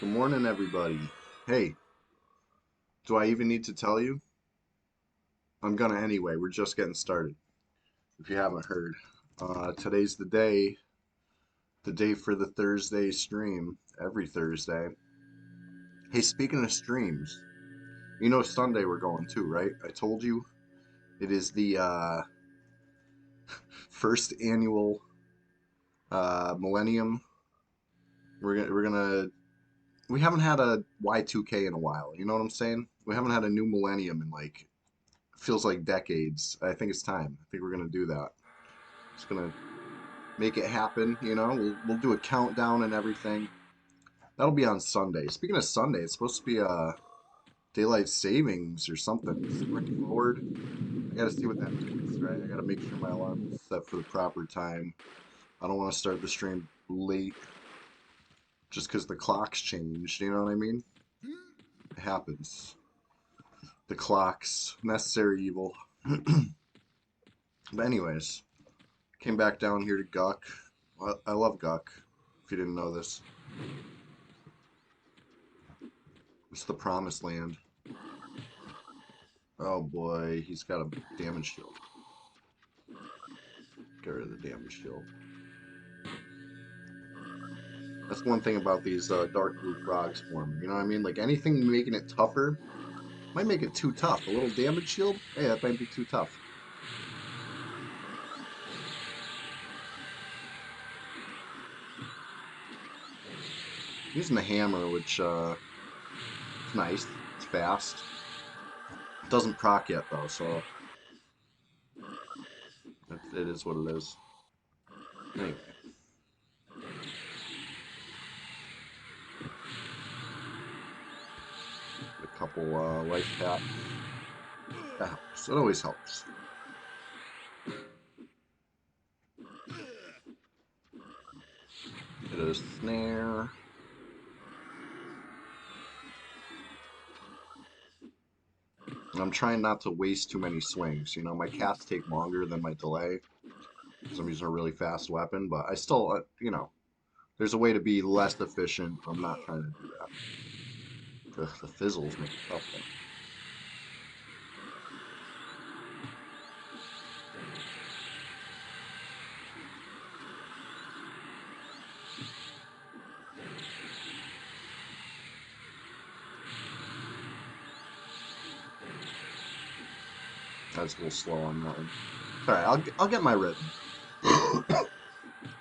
Good morning, everybody. Hey, do I even need to tell you? I'm gonna anyway. We're just getting started. If you haven't heard, today's the day for the Thursday stream, every Thursday. Hey, speaking of streams, you know Sunday we're going too, right? I told you it is the first annual Millennium. We haven't had a Y2K in a while. You know what I'm saying? We haven't had a new Millennium in like feels like decades. I think it's time. I think we're gonna do that. Just gonna make it happen. We'll do a countdown and everything. That'll be on Sunday. Speaking of Sunday, it's supposed to be daylight savings or something. Spring forward. I gotta see what that means, right? I gotta make sure my alarm is set for the proper time. I don't want to start the stream late just because the clock's changed. You know what I mean? It happens. The clocks, necessary evil. But anyways, came back down here to GUK. I love GUK. If you didn't know this, it's the promised land. Oh boy, he's got a damage shield. Get rid of the damage shield. That's one thing about these dark blue frogs for me. You know what I mean? Like anything making it tougher might make it too tough. A little damage shield? Hey, that might be too tough. Using the hammer, which is nice. It's fast. It doesn't proc yet though, so it is what it is. Anyway, a couple life packs. That helps. It always helps. Get a snare. And I'm trying not to waste too many swings. You know, my casts take longer than my delay because I'm using a really fast weapon, but I still, there's a way to be less efficient. I'm not trying to do that. The fizzles make it tough though. That's a little slow on that one. All right, I'll get my rhythm.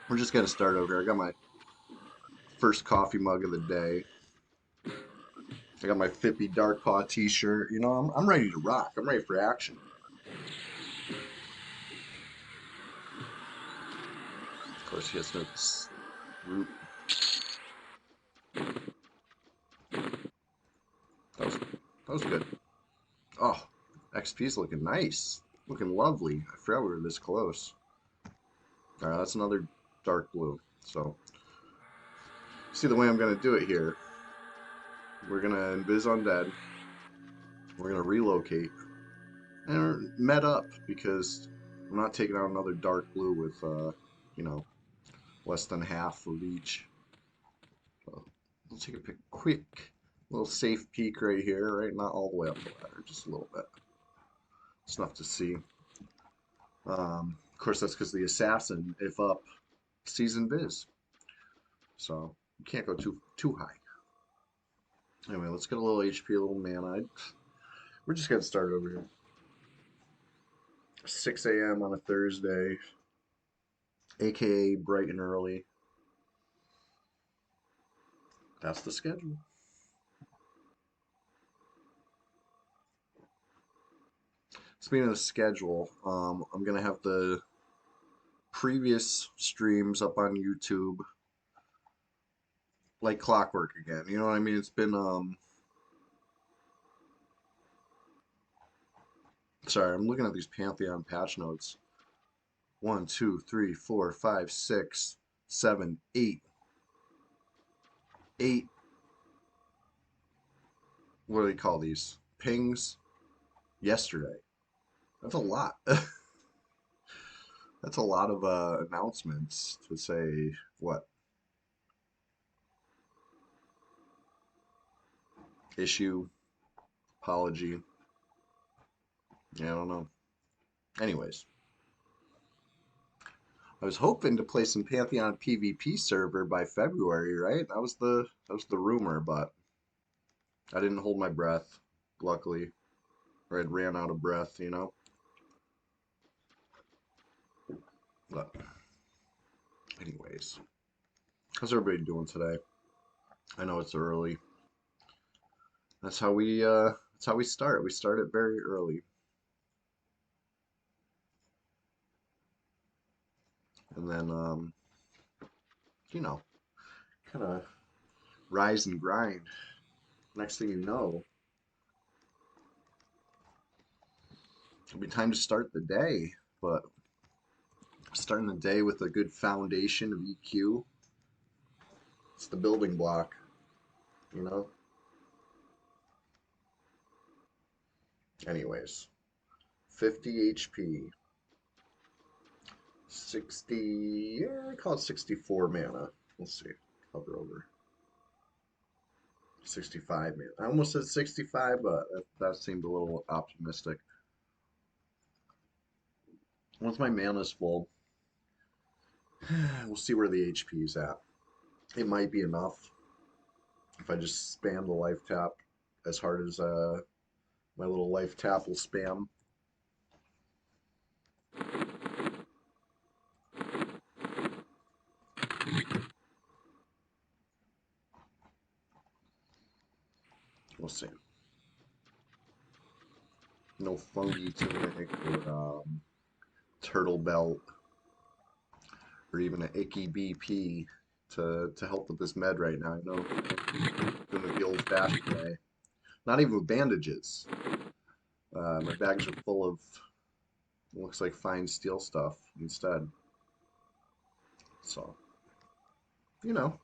We're just gonna start over here. I got my first coffee mug of the day. I got my Fippy Dark Paw T-shirt. You know, I'm ready to rock. I'm ready for action. Of course, he has no root. That was good. Oh, XP's looking nice. Looking lovely. I forgot we were this close. All right, that's another dark blue. So, see the way I'm going to do it here. We're going to invis undead. We're going to relocate. And met up because I'm not taking out another dark blue with, you know, less than half of each. So, we'll take a quick little safe peek right here, right? Not all the way up the ladder, just a little bit. It's enough to see. Of course, that's because the assassin, if up, sees invis. So you can't go too high. Anyway, let's get a little HP, a little mana. We're just getting started over here. 6 a.m. on a Thursday, aka bright and early. That's the schedule. Speaking of the schedule, I'm gonna have the previous streams up on YouTube like clockwork again. You know what I mean? It's been sorry, I'm looking at these Pantheon patch notes. 1, 2, 3, 4, 5, 6, 7, 8. 8, what do they call these? Pings yesterday. That's a lot. That's a lot of announcements to say what? issue, apology. Yeah, I don't know. Anyways, I was hoping to play some Pantheon PvP server by February, right? That was the rumor, but I didn't hold my breath, luckily, or I'd ran out of breath, you know. But anyways, how's everybody doing today? I know it's early. That's how we start. We start it very early. And then you know, kind of rise and grind. Next thing you know, it'll be time to start the day. But starting the day with a good foundation of EQ, it's the building block, you know? Anyways, 50 HP, 60, yeah, I call it 64 mana. We'll see. Hover over. 65 mana. I almost said 65, but that seemed a little optimistic. Once my mana's full, we'll see where the HP is at. It might be enough if I just spam the life tap as hard as my little life tap will spam. We'll see. No fungi tunic or turtle belt or even an icky BP to help with this med right now. I know I'm doing it the old-fashioned way. Not even with bandages. My bags are full of looks like fine steel stuff instead. So, you know,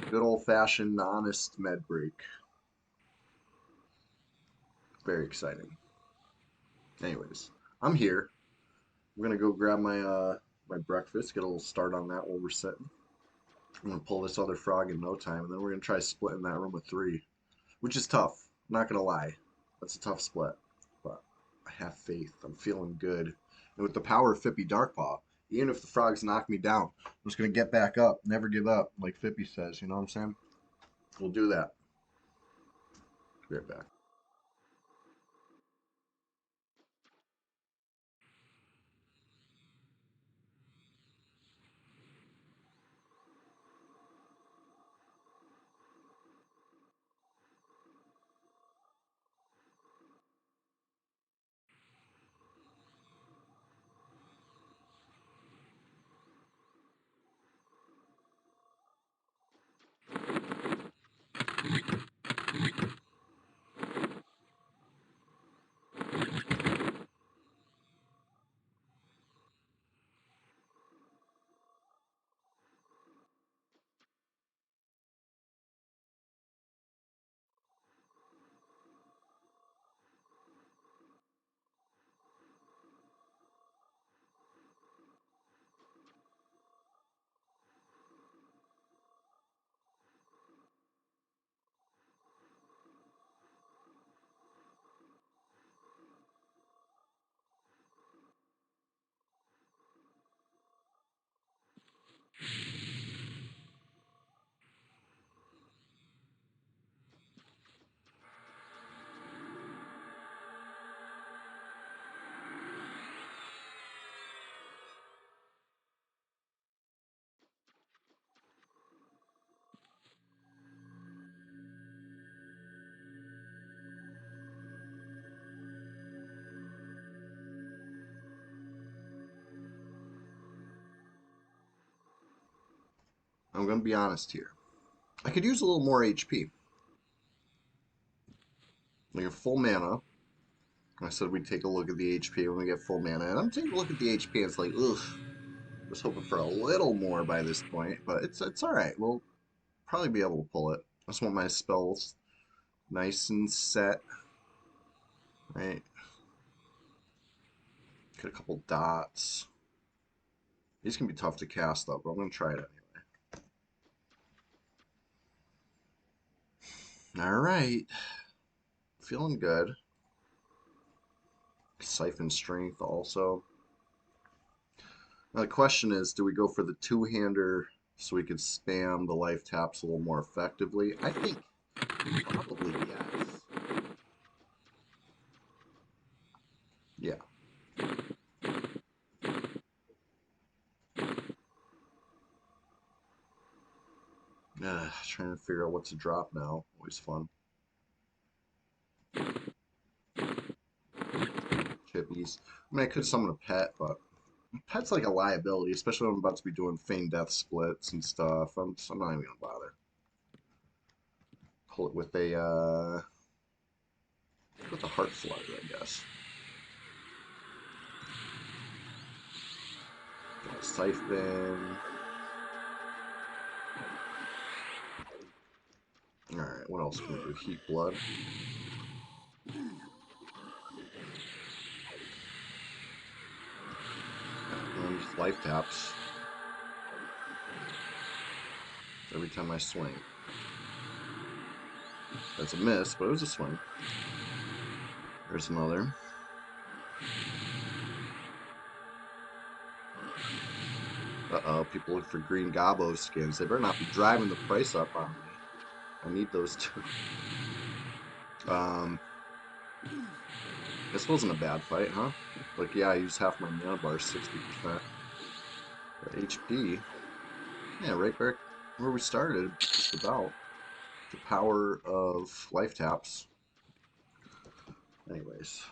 good old-fashioned honest med break. Very exciting. Anyways, I'm here. I'm gonna go grab my breakfast, get a little start on that while we're sitting. I'm gonna pull this other frog in no time, and then we're gonna try splitting that room with three, which is tough. I'm not gonna lie, that's a tough split, but I have faith. I'm feeling good, and with the power of Fippy Darkpaw, even if the frogs knock me down, I'm just gonna get back up, never give up, like Fippy says. You know what I'm saying? We'll do that. Be right back. I'm gonna be honest here. I could use a little more HP. Like a full mana. I said we'd take a look at the HP when we get full mana, and I'm taking a look at the HP, and it's like, ugh. I was hoping for a little more by this point, but it's all right. We'll probably be able to pull it. I just want my spells nice and set. Right. Get a couple dots. These can be tough to cast though, but I'm gonna try it anyway. All right. Feeling good. Siphon strength also. Now the question is, do we go for the two-hander so we could spam the life taps a little more effectively? I think probably yes. Yeah. Trying to figure out what to drop now. Always fun. Chippies. I mean, I could summon a pet, but pet's like a liability, especially when I'm about to be doing feign death splits and stuff. I'm not even gonna bother. Pull it with a heart flutter, I guess. Siphon. All right, what else can we do? Heat blood. And then just life taps every time I swing. That's a miss, but it was a swing. There's another. Uh-oh, people look for green Gobbo skins. They better not be driving the price up on me. I need those two. This wasn't a bad fight, huh? Like, yeah, I used half my mana bar, 60%. HP. Yeah, right back where we started, just about. The power of life taps. Anyways,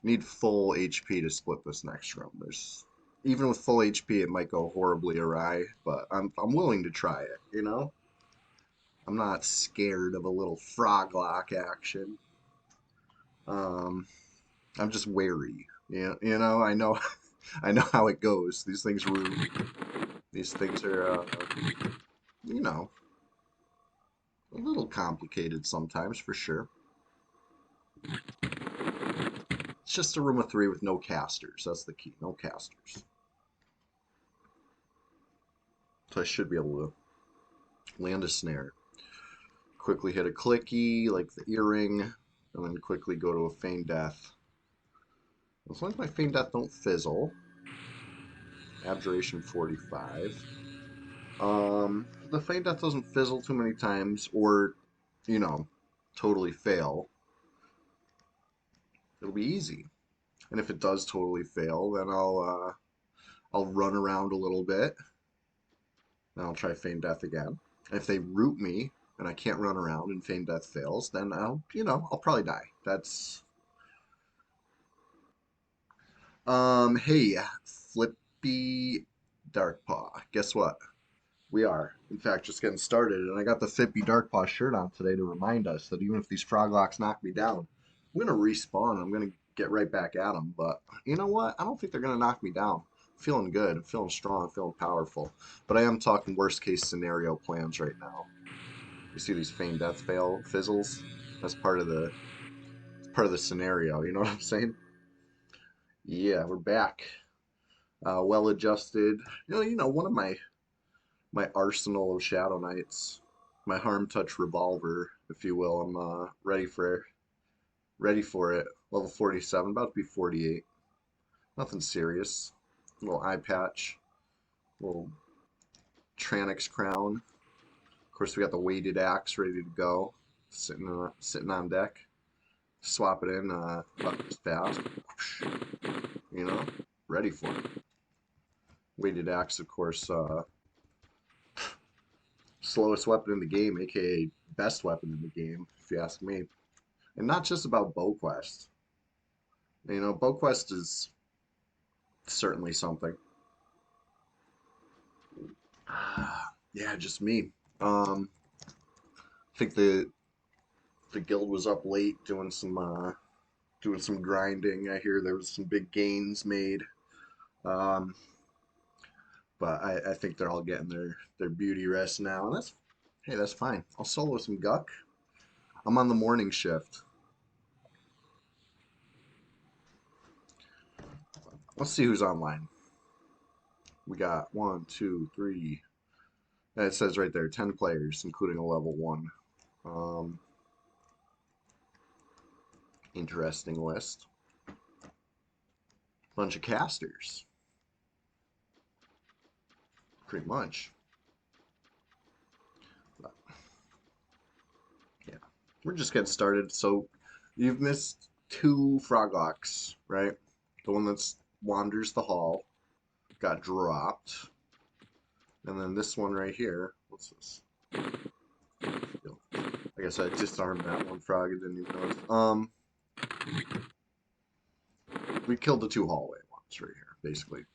need full HP to split this next room. There's even with full HP, it might go horribly awry, but I'm willing to try it. You know, I'm not scared of a little frog lock action. Um, I'm just wary. I know, I know how it goes. These things rude. These things are, you know, a little complicated sometimes for sure. It's just a room of three with no casters. That's the key. No casters. So I should be able to land a snare. Quickly hit a clicky, like the earring, and then quickly go to a feign death. As long as my feign death don't fizzle. Abjuration 45. The feign death doesn't fizzle too many times or, you know, totally fail. It'll be easy. And if it does totally fail, then I'll run around a little bit. Then I'll try feign death again. And if they root me and I can't run around and feign death fails, then I'll probably die. That's hey, Flippy Darkpaw. Guess what? We are, in fact, just getting started, and I got the Flippy Darkpaw shirt on today to remind us that even if these froglocks knock me down, I'm gonna respawn. I'm gonna get right back at them. But you know what? I don't think they're gonna knock me down. I'm feeling good. I'm feeling strong. I'm feeling powerful. But I am talking worst case scenario plans right now. You see these feign death fail fizzles? That's part of the scenario. You know what I'm saying? Yeah, we're back. Well adjusted. One of my arsenal of Shadow Knights, my harm touch revolver, if you will. I'm ready for it. Level 47, about to be 48. Nothing serious. A little eye patch, a little Tranix crown. Of course, we got the weighted axe ready to go, sitting on deck. Swap it in about this fast. You know, ready for it. Weighted axe, of course, slowest weapon in the game, aka best weapon in the game, if you ask me. And not just about bow quest. Bow quest is certainly something. Yeah, just me. I think the guild was up late doing some grinding. I hear there was some big gains made. Um, but I think they're all getting their beauty rest now, and that's fine. I'll solo some GUK. I'm on the morning shift. Let's see who's online. We got one, two, three. It says right there, 10 players, including a level 1. Um, Interesting list. Bunch of casters, pretty much. But, yeah, we're just getting started. So you've missed two Froglocks, right? The one that's wanders the hall got dropped, and then this one right here. What's this? I guess I disarmed that one frog. I didn't even notice. We killed the two hallway ones right here, basically.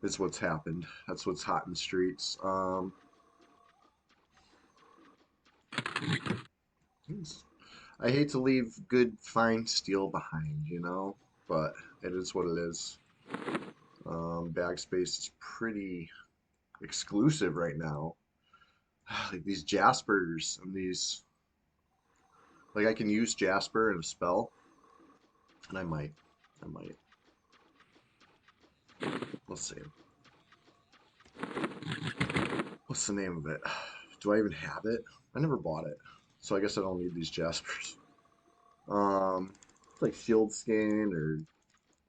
Is what's happened. That's what's hot in the streets. I hate to leave good, fine steel behind, you know, but it is what it is. Bag space is pretty exclusive right now. Like these Jaspers and these, like I can use Jasper in a spell, and I might. Let's see. What's the name of it? Do I even have it? I never bought it, so I guess I don't need these Jaspers. Like Shield Skin or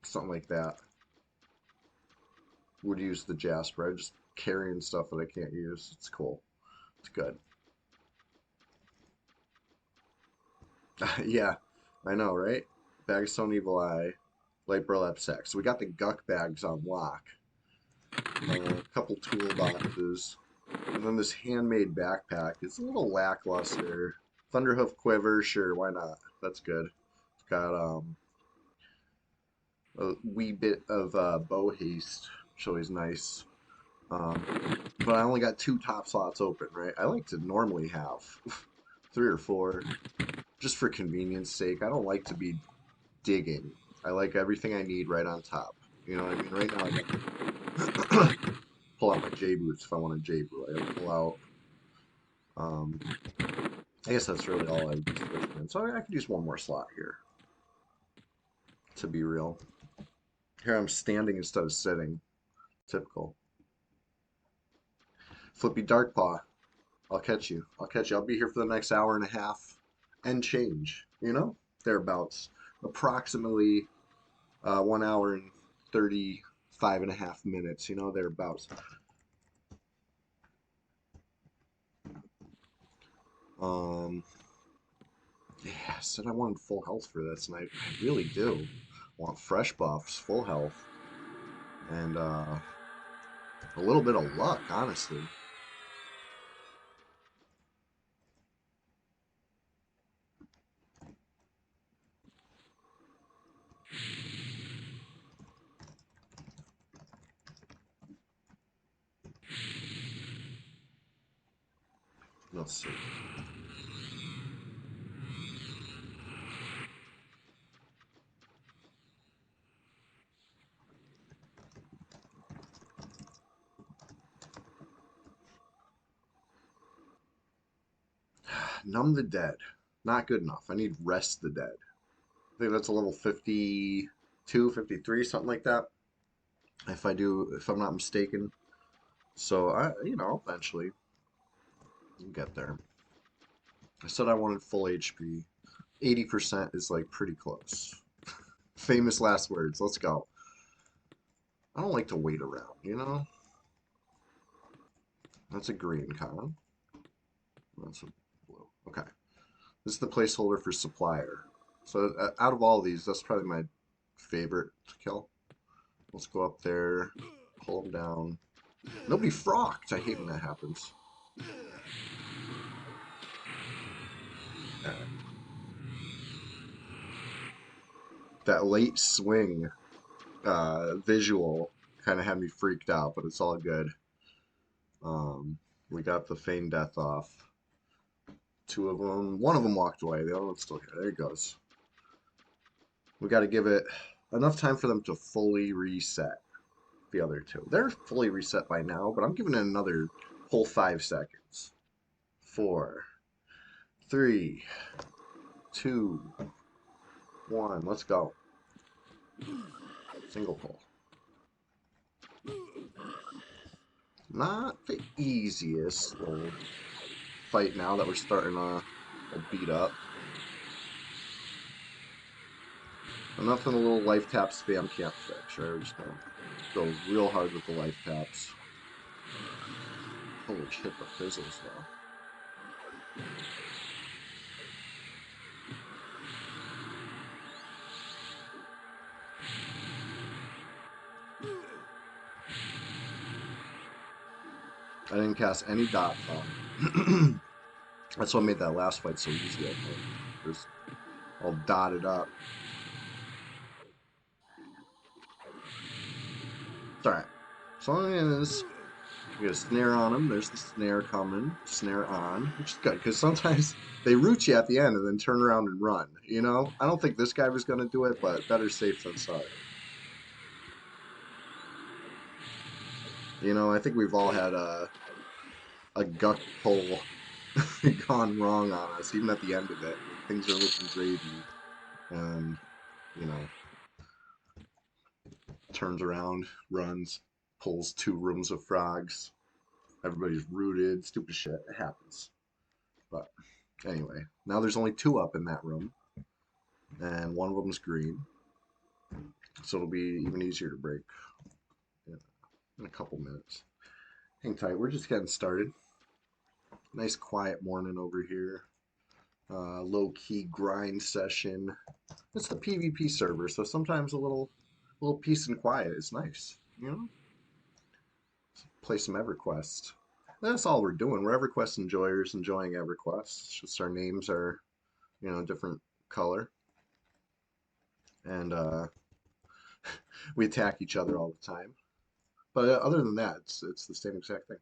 something like that. Would use the Jasper. I'm just carrying stuff that I can't use. It's cool. It's good. Yeah, I know, right? Bag of Stone Evil Eye, Light Burlap Sack. So we got the GUK bags on lock. A couple toolboxes. And then this handmade backpack. It's a little lackluster. Thunderhoof Quiver, sure, why not? That's good. It's got a wee bit of bow haste, which is always nice. Um, but I only got two top slots open, right? I like to normally have three or four, just for convenience sake. I don't like to be digging. I like everything I need right on top. You know what I mean? Right now I got pull out my J boots if I want a J boot. I gotta pull out. I guess that's really all I would be switching in. So I could use one more slot here. To be real, here I'm standing instead of sitting. Typical. Flippy Darkpaw. I'll catch you. I'll catch you. I'll be here for the next hour and a half and change. You know, thereabouts. Approximately 1 hour and 35.5 minutes. You know, thereabouts. Yeah, I said I wanted full health for this, and I really do. I want fresh buffs, full health, and a little bit of luck, honestly. Let's see. Numb the Dead. Not good enough. I need Rest the Dead. I think that's a level 52, 53, something like that. If I'm not mistaken. So, eventually you get there. I said I wanted full HP. 80% is like pretty close. Famous last words. Let's go. I don't like to wait around, you know? That's a green con. That's a blue. Okay. This is the placeholder for supplier. So out of all of these, that's probably my favorite to kill. Let's go up there, pull him down. Nobody frocked. I hate when that happens. All right. That late swing visual kind of had me freaked out, but it's all good. We got the feign death off. Two of them. One of them walked away. The other one's still here. There he goes. We got to give it enough time for them to fully reset. The other two. They're fully reset by now, but I'm giving it another full 5 seconds. 4, 3, 2, 1. Let's go. Single pull. Not the easiest little fight now that we're starting to beat up. Nothing a little life tap spam can't fix, right? We're just gonna go real hard with the life taps. Holy shit, the fizzles though. I didn't cast any dots on him. That's what made that last fight so easy, I think. It was all dotted up. It's alright. As long as we get a snare on him, there's the snare coming, snare on, which is good, because sometimes they root you at the end and then turn around and run, you know? I don't think this guy was going to do it, but better safe than sorry. You know, I think we've all had a GUK pull gone wrong on us, even at the end of it, when things are looking gravy, and, you know, turns around, runs, pulls two rooms of frogs. Everybody's rooted, stupid shit. It happens. But anyway, now there's only two up in that room, and one of them's green, so it'll be even easier to break in a couple minutes. Hang tight, we're just getting started. Nice quiet morning over here. Low-key grind session. It's the PvP server, so sometimes a little peace and quiet is nice, you know? Play some EverQuest. That's all we're doing. We're EverQuest enjoyers enjoying EverQuest. It's just our names are, you know, different color. And we attack each other all the time. But other than that, it's the same exact thing.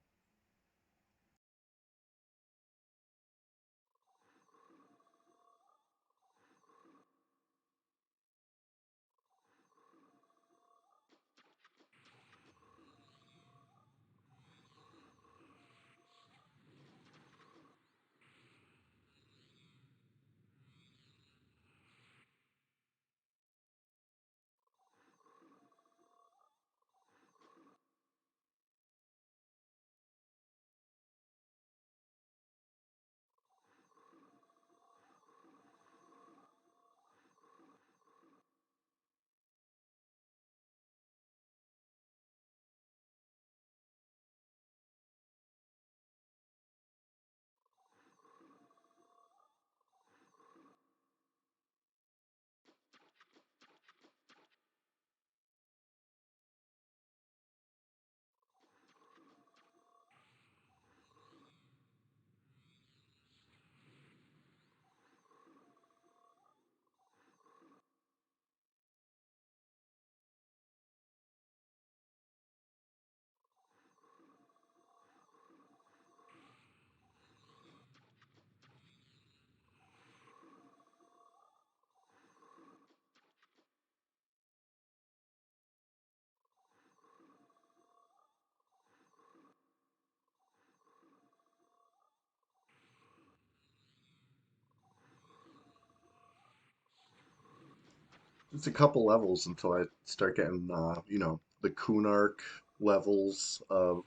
It's a couple levels until I start getting, you know, the Kunark levels of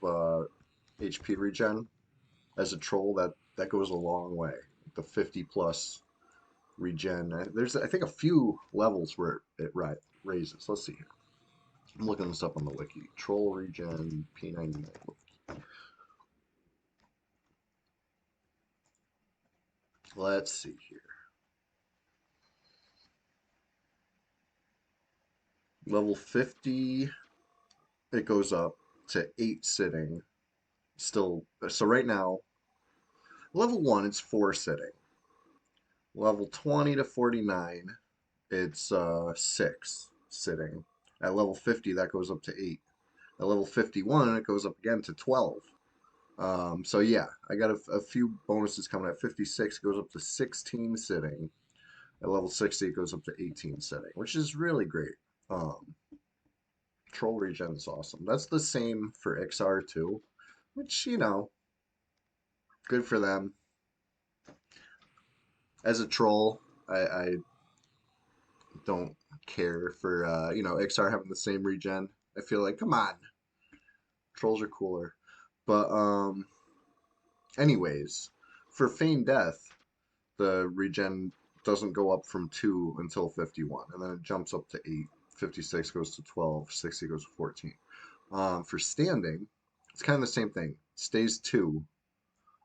HP regen. As a troll, that goes a long way. The 50 plus regen. There's, I think, a few levels where it raises. Let's see here. I'm looking this up on the wiki. Troll regen P99. Let's see here. Level 50, it goes up to 8 sitting. Still, so right now, level 1, it's 4 sitting. Level 20 to 49, it's 6 sitting. At level 50, that goes up to 8. At level 51, it goes up again to 12. So yeah, I got a few bonuses coming. At 56, it goes up to 16 sitting. At level 60, it goes up to 18 sitting, which is really great. Um, Troll regen is awesome. That's the same for XR too, which, you know, good for them. As a troll, I don't care for, you know, XR having the same regen. I feel like, come on, trolls are cooler. But, anyways, for Feign Death, the regen doesn't go up from 2 until 51, and then it jumps up to 8. 56 goes to 12, 60 goes to 14. For standing, it's kind of the same thing. Stays 2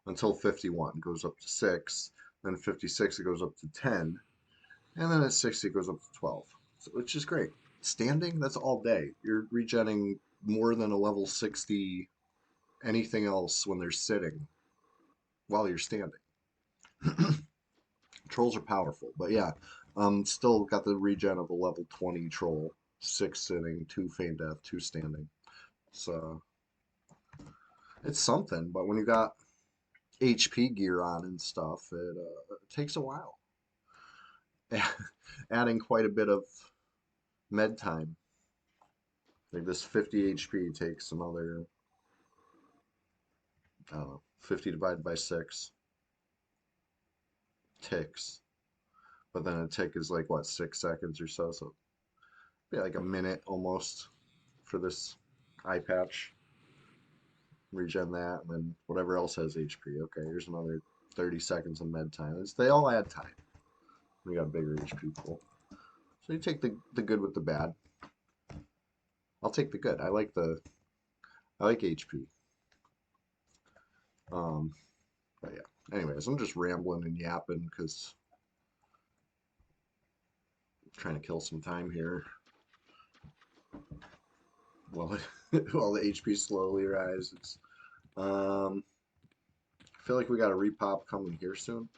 until 51, goes up to 6, then 56 it goes up to 10, and then at 60 it goes up to 12, so, which is great. Standing, that's all day. You're regenning more than a level 60 anything else when they're sitting while you're standing. Trolls are powerful, but yeah, still got the regen of a level 20 troll, 6 sitting, 2 feign death, 2 standing. So it's something, but when you got HP gear on and stuff, it takes a while. Adding quite a bit of med time. Like this 50 HP takes another, I don't know, 50 divided by 6 ticks. But then a tick is like, what, 6 seconds or so? So be like a minute almost for this eye patch. Regen that, and then whatever else has HP. Okay, here's another 30 seconds of med time. They all add time. We got a bigger HP pool. So you take the good with the bad. I'll take the good. I like HP. But yeah. Anyways, I'm just rambling and yapping because I'm trying to kill some time here. While while the HP slowly rises. I feel like we got a repop coming here soon.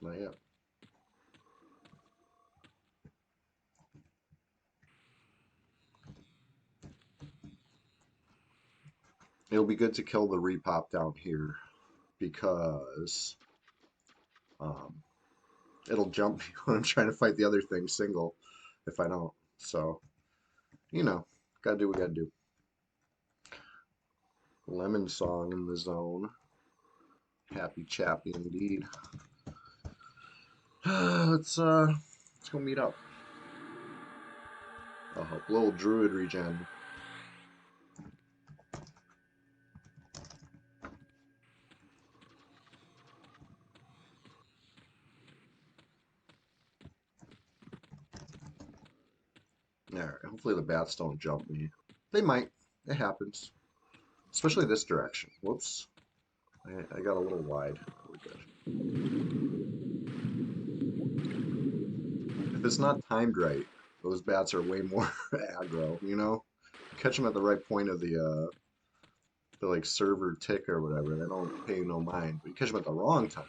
Not yet. It'll be good to kill the repop down here because um, it'll jump me when I'm trying to fight the other thing single if I don't. So, you know, gotta do what we gotta do. Lemon song in the zone. Happy chappy indeed. Let's go meet up. Oh, little druid regen. Alright, hopefully the bats don't jump me. They might. It happens. Especially this direction. Whoops. I got a little wide. We're good. If it's not timed right, those bats are way more aggro, you know? Catch them at the right point of the like server tick or whatever, they don't pay no mind. But you catch them at the wrong time,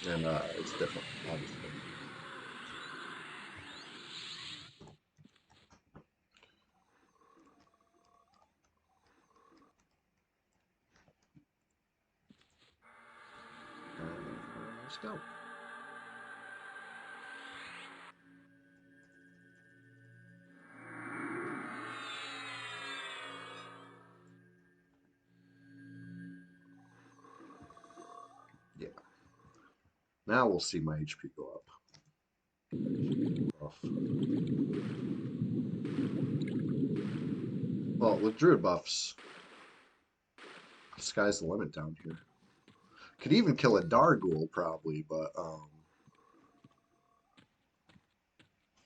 and it's different, obviously. Let's go. Yeah. Now we'll see my HP go up. Buff. Well, with druid buffs, the sky's the limit down here. Could even kill a Darghoul probably, but I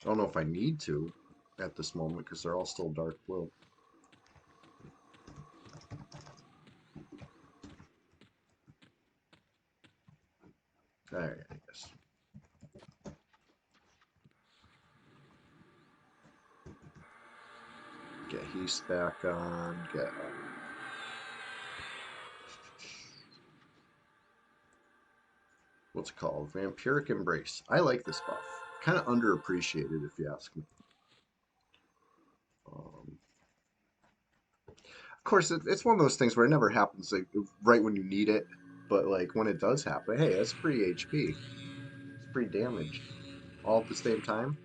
don't know if I need to at this moment because they're all still dark blue. Alright, I guess. Get Heast back on, get what's it called? Vampiric Embrace. I like this buff. Kind of underappreciated if you ask me. Of course, it's one of those things where it never happens like right when you need it, but like when it does happen, hey, that's free HP. It's free damage. All at the same time?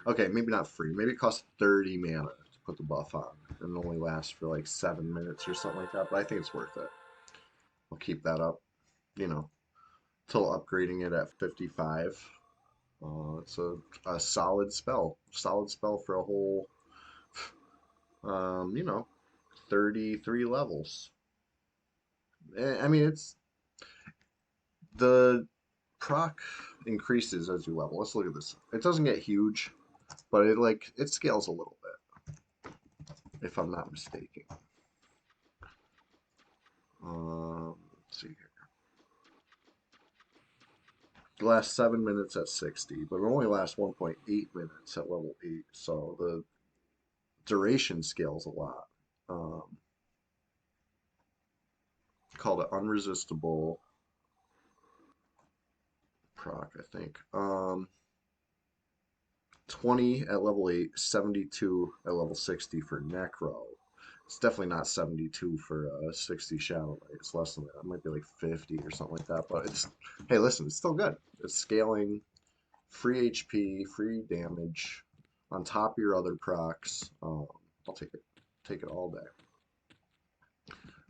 Okay, maybe not free. Maybe it costs 30 mana to put the buff on and only lasts for like 7 minutes or something like that, but I think it's worth it. I'll keep that up, you know, till upgrading it at 55. It's a solid spell. Solid spell for a whole, you know, 33 levels. I mean, it's the proc increases as you level. Let's look at this. It doesn't get huge, but it scales a little bit, if I'm not mistaken. Let's see here. It lasts 7 minutes at 60, but it only lasts 1.8 minutes at level 8, so the duration scales a lot. Called it unresistible proc, I think. 20 at level 8, 72 at level 60 for Necro. It's definitely not 72 for 60 Shadow Knight. It's less than that. It might be like 50 or something like that. But it's, hey, listen, it's still good. It's scaling, free HP, free damage, on top of your other procs. I'll take it. Take it all day.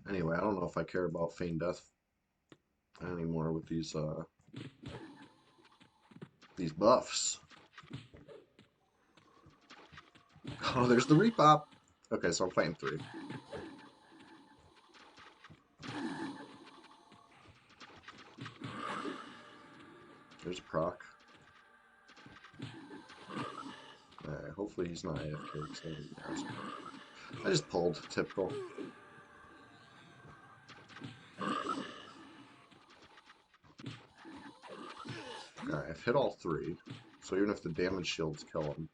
Anyway, I don't know if I care about Feign Death anymore with these buffs. Oh, there's the repop. Okay, so I'm fighting 3. There's a proc. Alright, hopefully he's not AFK. I just pulled. Typical. Alright, I've hit all 3. So even if the damage shields kill him.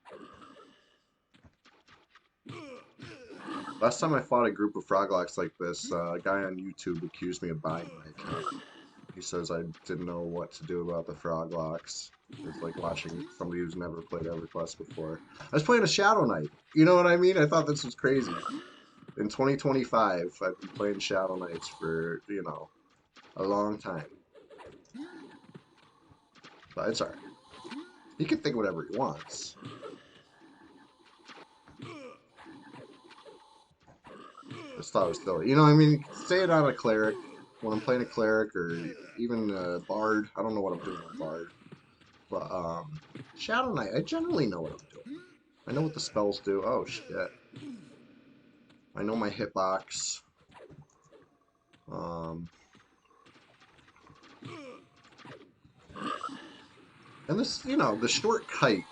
Last time I fought a group of Froglocks like this, a guy on YouTube accused me of buying my account. He says I didn't know what to do about the Froglocks. It's like watching somebody who's never played EverQuest before. I was playing a Shadow Knight. You know what I mean? I thought this was crazy. In 2025, I've been playing Shadow Knights for, you know, a long time. But it's alright. He can think whatever he wants. I just thought it was silly. You know what I mean? Say it on a cleric. When I'm playing a cleric or even a bard. I don't know what I'm doing with bard. But, Shadow Knight, I generally know what I'm doing. I know what the spells do. Oh, shit. I know my hitbox. And this, you know, the short kite,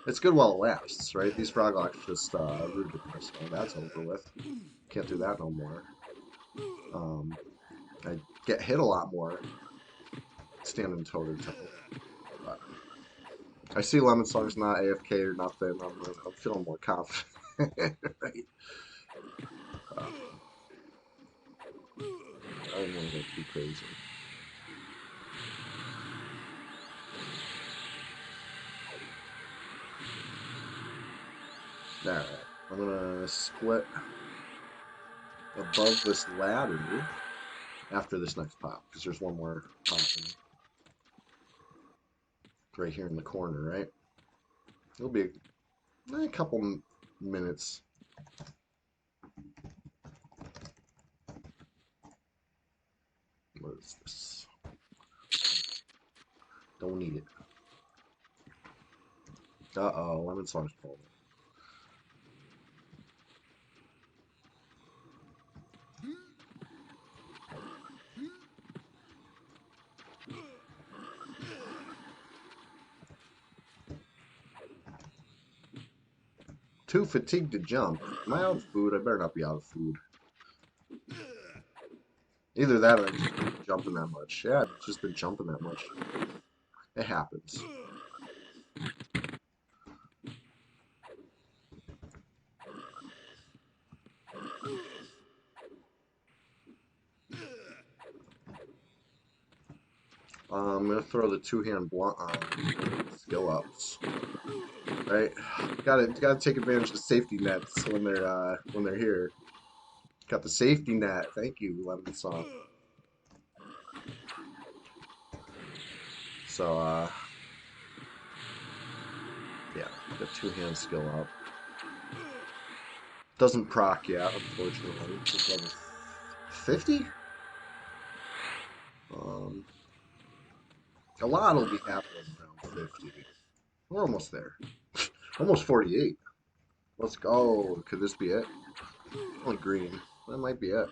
it's good while it lasts, right? These Froglocks just rooted this. Oh, that's over with. Can't do that no more. I get hit a lot more standing toe-to-toe. But I see Lemon Song's not AFK or nothing. I'm feeling more confident, right? I don't want to go too crazy. Alright, I'm gonna split above this ladder after this next pop, because there's one more pop right here in the corner, right? It'll be a couple minutes. What is this? Don't need it. Uh-oh, Lemon Song's pulling. Too fatigued to jump. Am I out of food? I better not be out of food. Either that or I've just been jumping that much. Yeah, I've just been jumping that much. It happens. I'm gonna throw the two-hand blunt on skill ups. Right? Gotta take advantage of safety nets when they're here. Got the safety net. Thank you, Lemon Song. So yeah, got two-hand skill up. Doesn't proc yet, unfortunately. Just level 50? A lot will be happening around 50. We're almost there. Almost 48. Let's go. Could this be it? Only green. That might be it.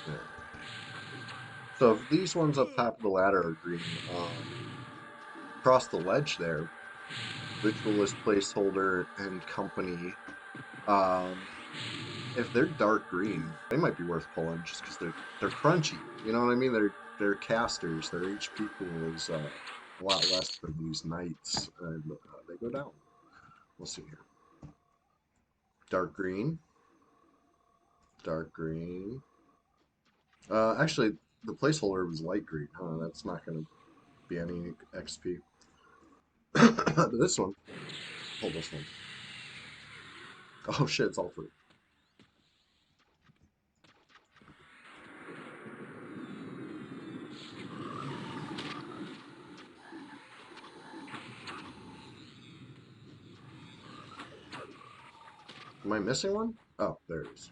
Yeah. So if these ones up top of the ladder are green, across the ledge there, ritualist placeholder and company, um, if they're dark green, they might be worth pulling just because they're crunchy. You know what I mean? They're casters. Their HP pool is a lot less than these knights, and they go down. We'll see here. Dark green, dark green. Actually, the placeholder was light green. Huh? That's not going to be any XP. But this one, pull this one. Oh shit, it's all three. Am I missing one? Oh, there it is.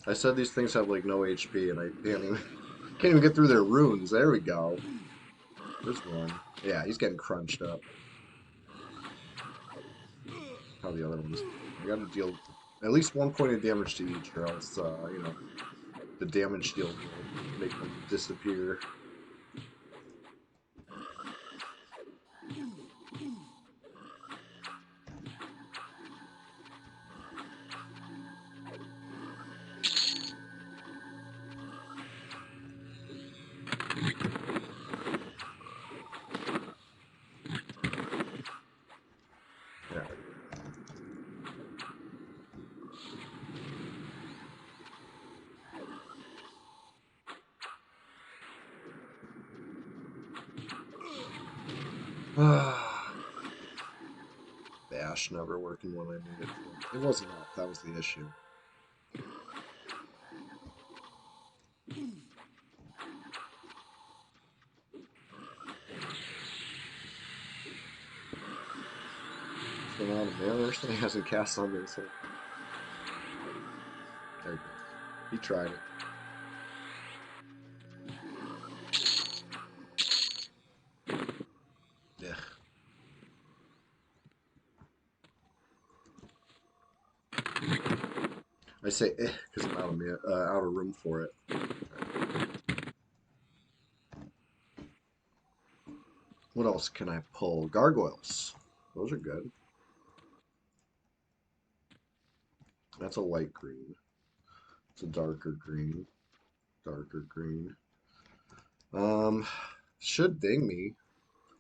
I said these things have like no HP, and I can't even get through their runes. There we go. There's one. Yeah, he's getting crunched up. How the other ones? I got to deal at least 1 point of damage to each, or else the damage deal will make them disappear. Yeah. Bash never working when I need it. It wasn't up. That was the issue. Still not a mana or something. He hasn't cast on me, so there he goes. He tried it. Yeah. I say because I'm out of room for it. What else can I pull? Gargoyles. Those are good. That's a light green. It's a darker green. Darker green. Um, should ding me.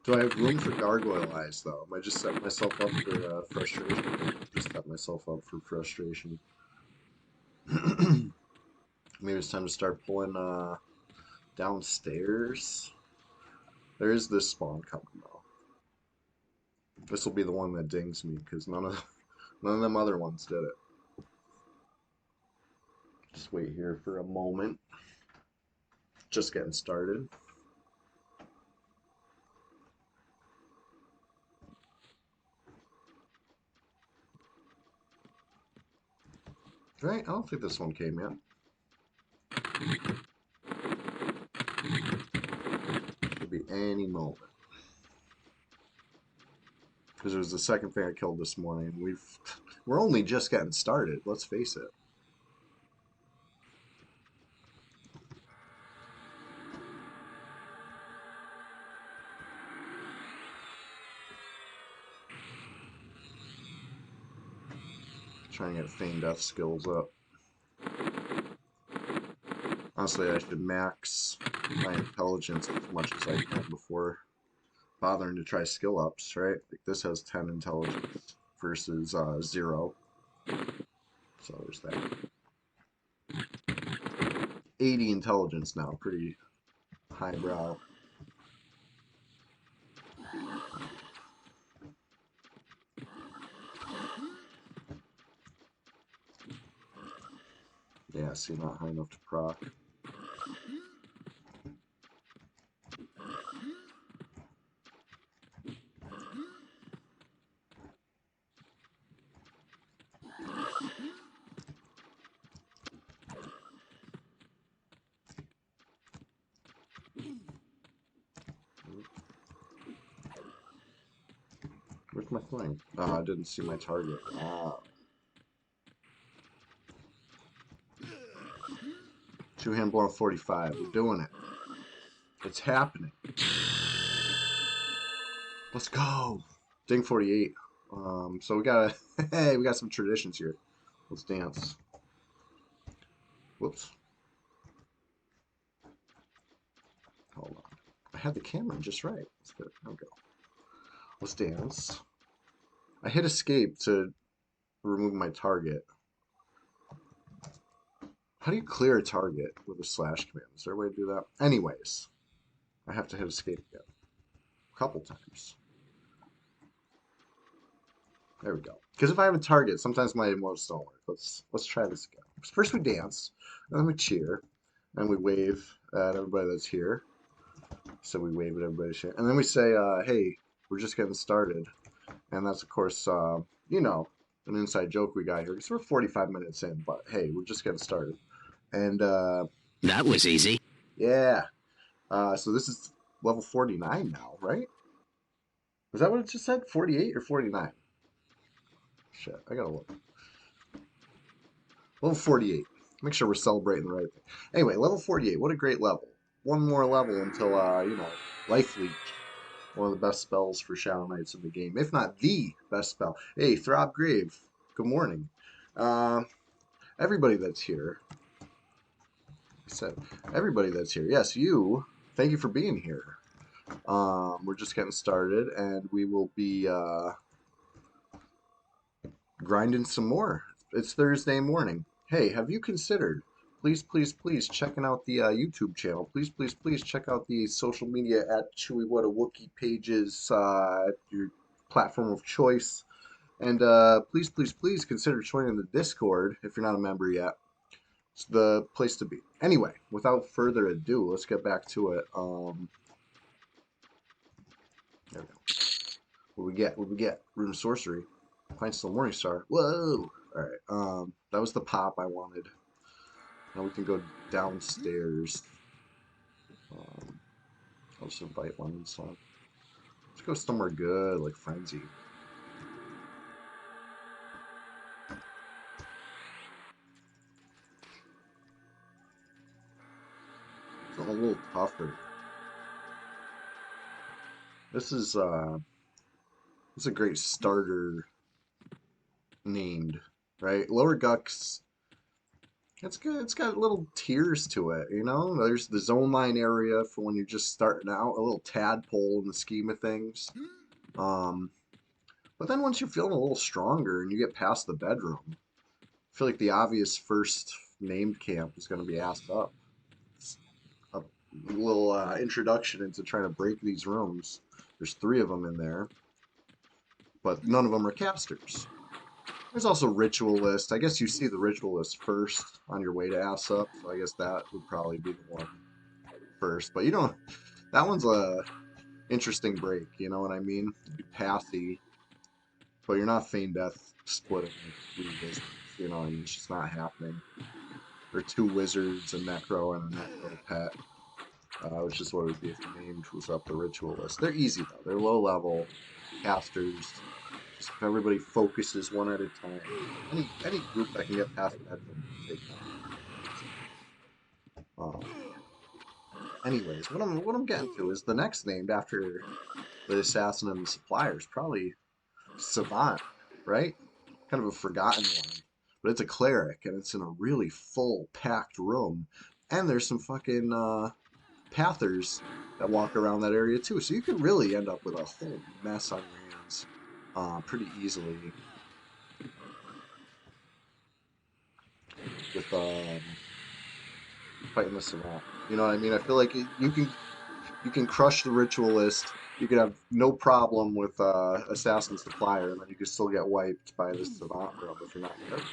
Do I have room for gargoyle eyes though? Am I just setting myself up for frustration? Just set myself up for frustration. Maybe it's time to start pulling downstairs. There is this spawn coming though. This will be the one that dings me because none of them other ones did it. Just wait here for a moment. Just getting started. Right? I don't think this one came yet. Could be any moment. Because it was the second thing I killed this morning. We're only just getting started. Let's face it. Trying to get Feign Death skills up. Honestly, I should max my intelligence as much as I can before bothering to try skill ups, right? Like this has 10 intelligence versus 0. So there's that. 80 intelligence now, pretty highbrow. Yeah, see, not high enough to proc. my thing? Oh, I didn't see my target. Ah. Two-hand blow 45. We're doing it. It's happening. Let's go. Ding 48. So we got hey, we got some traditions here. Let's dance. Whoops. Hold on. I had the camera just right. Let's go. There we go. Let's dance. I hit escape to remove my target. How do you clear a target with a slash command? Is there a way to do that? Anyways, I have to hit escape again. A couple times. There we go. Because if I have a target, sometimes my emotes don't work. Let's try this again. First we dance, and then we cheer, and we wave at everybody that's here. So we wave at everybody, and then we say, "Hey, we're just getting started," and that's of course, you know, an inside joke we got here because we're 45 minutes in. But hey, we're just getting started, and that was easy. Yeah. So this is level 49 now, right? Is that what it just said? 48 or 49? Shit, I gotta look. Level 48. Make sure we're celebrating the right thing. Anyway, level 48. What a great level. One more level until, you know, Life Leech. One of the best spells for Shadow Knights in the game, if not the best spell. Hey, Throb Grave. Good morning. Everybody that's here. Said everybody that's here. Yes, you. Thank you for being here. We're just getting started, and we will be grinding some more. It's Thursday morning. Hey, have you considered, please, please, please, checking out the YouTube channel? Please, please, please check out the social media at Chewy What a Wookie pages, your platform of choice. And please, please, please consider joining the Discord if you're not a member yet. It's the place to be. Anyway, without further ado, let's get back to it. There we go. What we get? What we get? Rune of Sorcery. Find still Morning Star. Whoa! Alright, that was the pop I wanted. Now we can go downstairs. I'll just invite one, so let's go somewhere good, like Frenzy. Something a little tougher. This is a great starter named, right? Lower GUKs. It's good. It's got little tiers to it, you know? There's the zone line area for when you're just starting out, a little tadpole in the scheme of things. But then once you're feeling a little stronger and you get past the bedroom, I feel like the obvious first named camp is going to be asked up. It's a little introduction into trying to break these rooms. There's 3 of them in there, but none of them are casters. There's also Ritualist. I guess you see the Ritualist first on your way to ass up, so I guess that would probably be the one first. But you don't. That one's a interesting break. You know what I mean? You passy, but you're not feign death splitting with 3 wizards. You know, I mean, it's just not happening. Or 2 wizards, a necro, and a necro pet. Which is what it would be if you named who's up the Ritualist. They're easy though. They're low level casters. Just if everybody focuses one at a time. Any group that can get past that can take that. Anyways, what I'm getting to is the next named after the assassin and the supplier is probably Savant, right? Kind of a forgotten one. But it's a cleric and it's in a really full packed room. And there's some fucking pathers that walk around that area too. So you could really end up with a whole mess on your hands pretty easily with fighting the savant. You know what I mean? I feel like you can crush the ritualist. You could have no problem with assassin supplier, and then you could still get wiped by the savant room if you're not careful.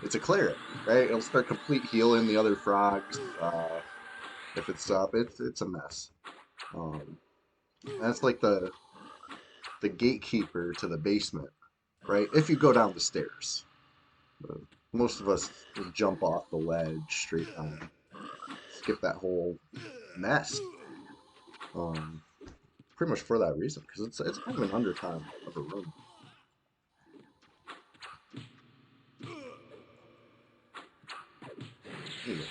It's a cleric, right? It'll start complete healing the other frogs. If it's up, it's a mess. That's like the gatekeeper to the basement, right? If you go down the stairs. Most of us just jump off the ledge straight down. Skip that whole mess. pretty much for that reason, because it's kind of an undertime of a room. Anyways,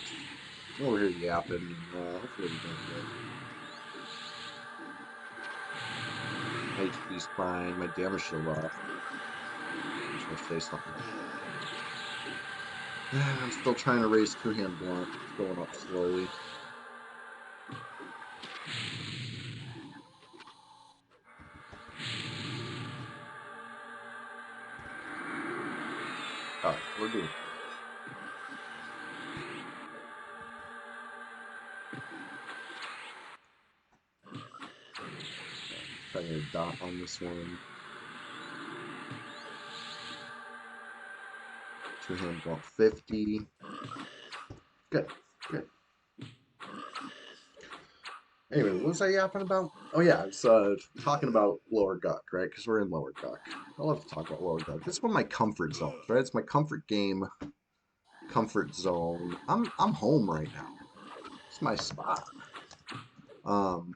I'm over here yapping, and hopefully we don't get my HP's fine, my damage shield off. I'm just gonna say something. I'm still trying to raise two-hand blunt. It's going up slowly. Alright, we're doing trying to get a dot on this one. Two-hand blunt 50. Good, good. Anyway, what was I yapping about? Oh yeah, I was talking about lower GUK, right? Because we're in lower GUK. I love to talk about lower GUK. This is one of my comfort zones, right? It's my comfort game, comfort zone. I'm home right now. It's my spot. Um.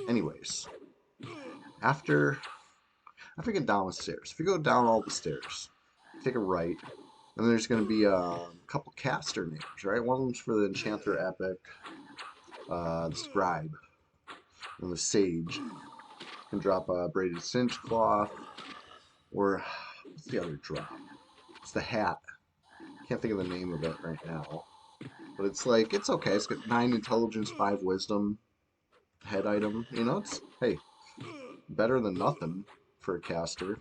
Anyways, after after you get down the stairs, if you go down all the stairs, take a right, and there's going to be a couple caster names, right? One of them's for the Enchanter Epic, the Scribe, and the Sage. Can drop a braided cinch cloth, or what's the other drop? It's the hat. Can't think of the name of it right now. But it's like, it's okay. It's got 9 intelligence, 5 wisdom, head item. You know, it's, hey, better than nothing for a caster.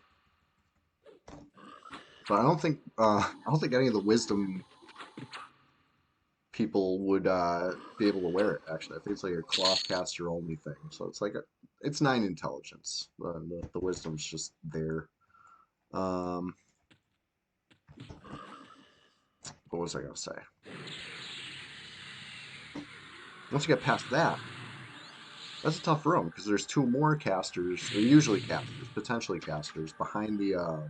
But I don't think any of the wisdom people would be able to wear it. Actually, I think it's like a cloth caster only thing. So it's like it's 9 intelligence. The wisdom's just there. Um, what was I gonna say? Once you get past that, that's a tough room because there's 2 more casters, or usually casters, potentially casters, behind the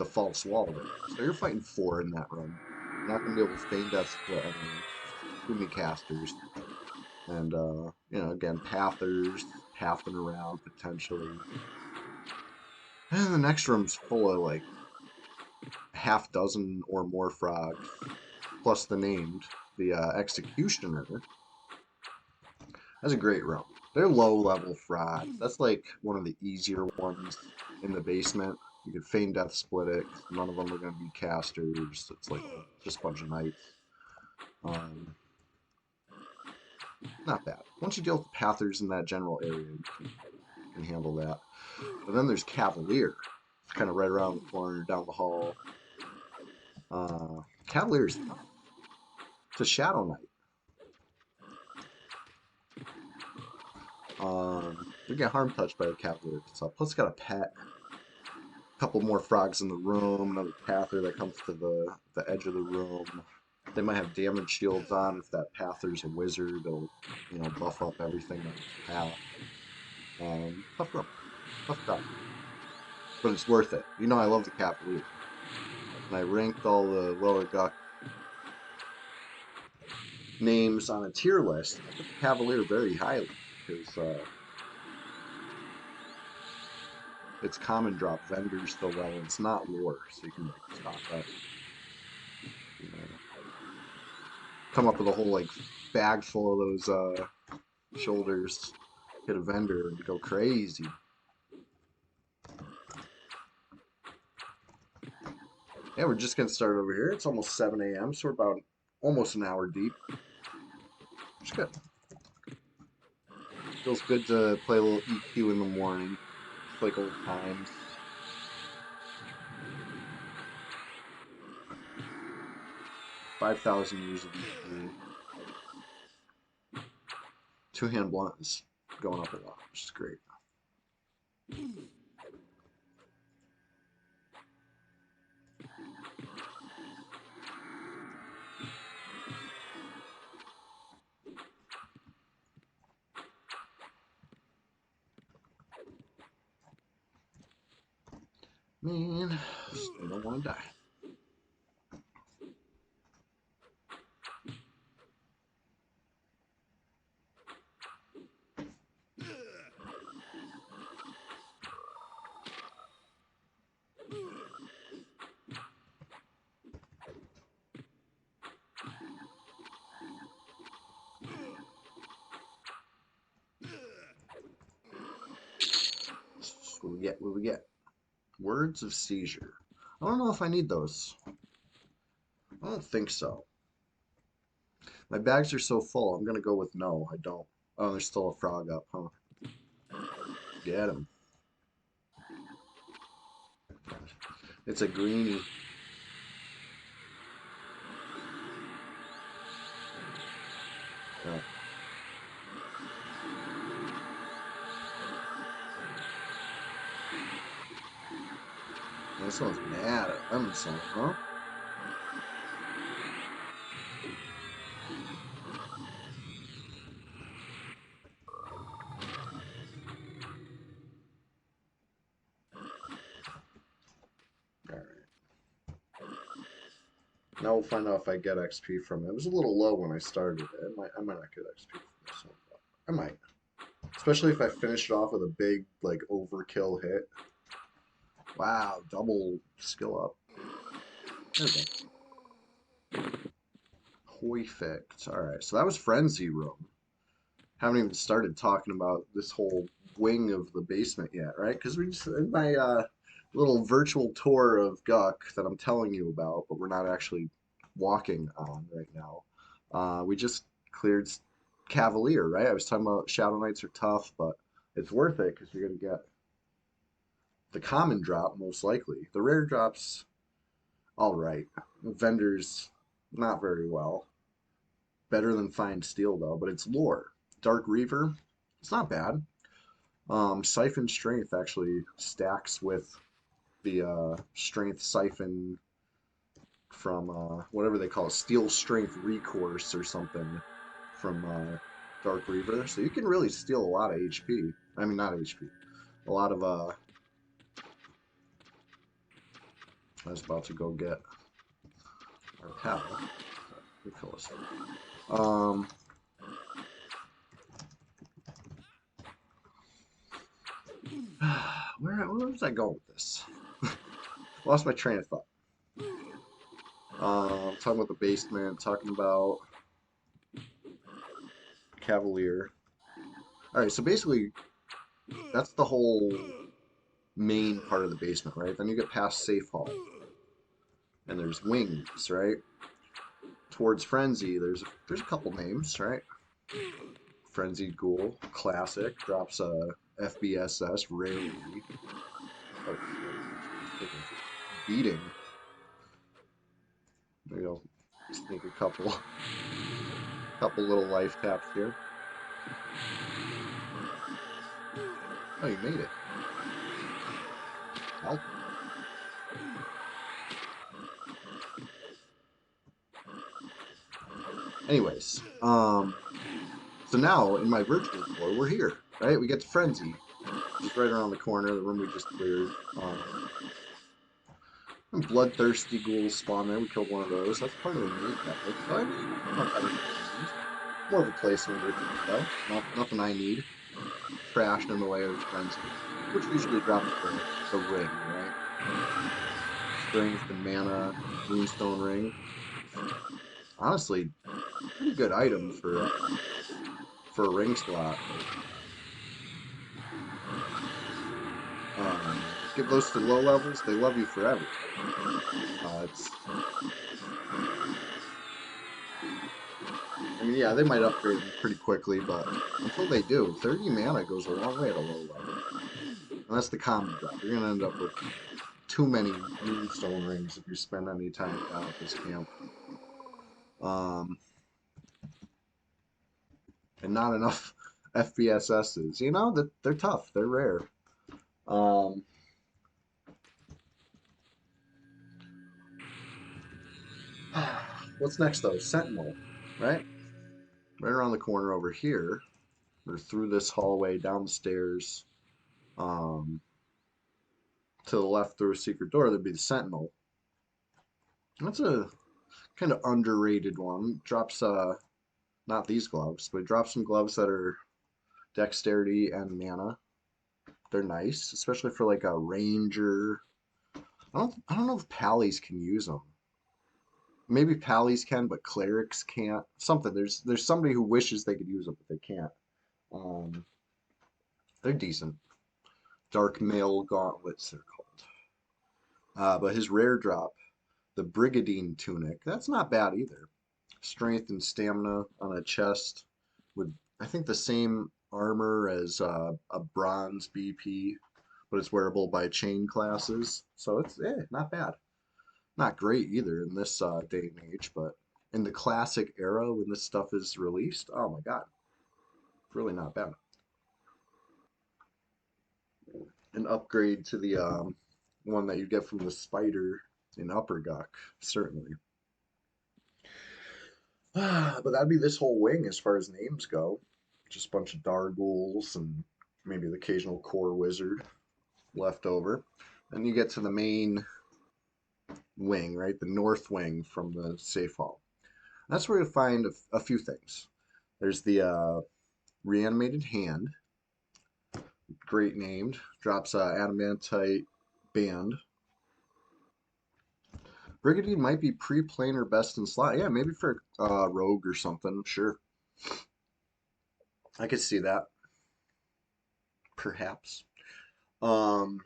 false wall there. So you're fighting 4 in that room. You're not gonna be able to feign death split anything. Too many casters. And you know, again, pathers, pathing around potentially. And the next room's full of like half dozen or more frogs, plus the named, the executioner. That's a great room. They're low level frogs. That's like one of the easier ones in the basement. You could feign death split it. None of them are going to be casters. It's like just a bunch of knights. Not bad. Once you deal with the pathers in that general area, you can handle that. But then there's Cavalier. It's kind of right around the corner, down the hall. Cavalier's tough. It's a Shadow Knight. You get harm touched by a Cavalier. So plus it's got a pet. A couple more frogs in the room. Another Pather that comes to the edge of the room. They might have damage shields on. If that Pather's a wizard, it'll, you know, buff up everything that path. Tough room. Tough stuff. But it's worth it. You know I love the Cavalier. And I ranked all the lower GUK names on a tier list. I put the Cavalier very highly because it's common drop vendors so well, and it's not lore, so you can like stock up. You know, come up with a whole like bag full of those shoulders, hit a vendor and go crazy. Yeah, we're just getting started over here. It's almost 7 a.m., so we're about almost an hour deep. It's good. Feels good to play a little EQ in the morning. It's like old times. 5,000 years of EQ. Two-hand blunt is going up a lot, which is great. Man, I don't want to die. What we get? What we get? Words of seizure. I don't know if I need those. I don't think so. My bags are so full. I'm gonna go with no. I don't. Oh, there's still a frog up, huh? Get him. It's a greenie. Yeah. This one's mad at Emerson, huh? Alright. Now we'll find out if I get XP from it. It was a little low when I started it. I might not get XP from this one, but I might. Especially if I finish it off with a big, like, overkill hit. Wow, double skill up. There we go. Perfect. Alright, so that was Frenzy Room. Haven't even started talking about this whole wing of the basement yet, right? Because we just, in my little virtual tour of GUK that I'm telling you about, but we're not actually walking on right now. We just cleared Cavalier, right? I was talking about Shadow Knights are tough, but it's worth it because you're going to get the common drop most likely. The rare drops, all right. Vendors, not very well. Better than Fine Steel though, but it's lore. Dark Reaver, it's not bad. Siphon Strength actually stacks with the Strength Siphon from whatever they call it, Steel Strength Recourse or something from Dark Reaver. So you can really steal a lot of HP. I mean, not HP. A lot of I was about to go get our pal. We kill us. Where was I going with this? Lost my train of thought. Talking about the basement, talking about Cavalier. All right, so basically, that's the whole main part of the basement, right? Then you get past Safe Hall, and there's wings, right? Towards Frenzy, there's a couple names, right? Frenzied Ghoul, classic, drops a FBSS rarely. Oh, beating. Maybe I'll sneak a couple little life taps here. Oh, you made it. Well, anyways, so now in my virtual tour, we're here, right? We get to Frenzy, just right around the corner, the room we just cleared. Bloodthirsty ghouls spawn there. We killed one of those. That's part of the main epic. So I mean, not better than more of a placeholder though. Nothing I need. Trashed in the way of Frenzy, which usually drops the ring, right? Strength and mana, Moonstone ring. Honestly, pretty good item for a ring slot. Give those to low levels, they love you forever. I mean, yeah, they might upgrade them pretty quickly, but until they do, 30 mana goes a long way at a low level. And that's the common drop. You're going to end up with too many Moonstone rings if you spend any time down at this camp. And not enough FBSSs. You know, that they're tough. They're rare. Um, what's next, though? Sentinel, right? Right around the corner over here, or through this hallway, down the stairs, um, to the left through a secret door, there'd be the Sentinel. That's a kind of underrated one. Drops not these gloves, but it drops some gloves that are dexterity and mana. They're nice, especially for like a ranger. I don't know if pallies can use them. Maybe pallies can, but clerics can't. Something there's somebody who wishes they could use them, but they can't. Um, they're decent. Dark Mail Gauntlets, they're called. But his rare drop, the Brigadine Tunic, that's not bad either. Strength and stamina on a chest with, I think, the same armor as a bronze BP, but it's wearable by chain classes. So it's not bad. Not great either in this day and age, but in the classic era when this stuff is released, oh my god, really not bad. An upgrade to the one that you get from the spider in Upper GUK, certainly. But that'd be this whole wing as far as names go. Just a bunch of Dargools and maybe the occasional core wizard left over. Then you get to the main wing, right? The north wing from the safe hall. That's where you find a few things. There's the reanimated hand, great named, drops adamantite band. Brigadier might be pre-planar best in slot. Yeah, maybe for rogue or something. Sure, I could see that. Perhaps. Um,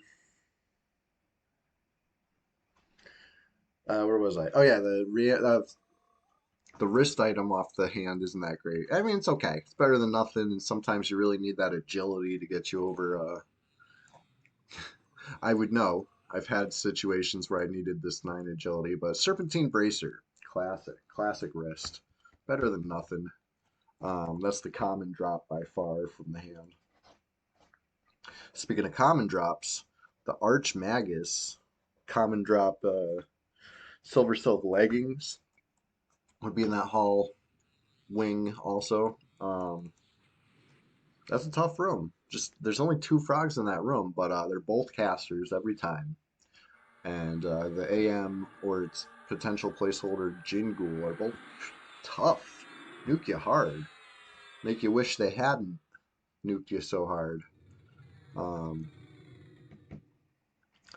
where was I? Oh yeah, the wrist item off the hand isn't that great. I mean, it's okay. It's better than nothing. And sometimes you really need that agility to get you over. I would know. I've had situations where I needed this 9 agility, but Serpentine Bracer, classic wrist, better than nothing. That's the common drop by far from the hand. Speaking of common drops, the Arch Magus common drop Silver Silk leggings would be in that hall wing also. That's a tough room. Just there's only 2 frogs in that room, but they're both casters every time. And the AM or its potential placeholder Jingool are both tough. Nuke you hard. Make you wish they hadn't nuked you so hard. Um,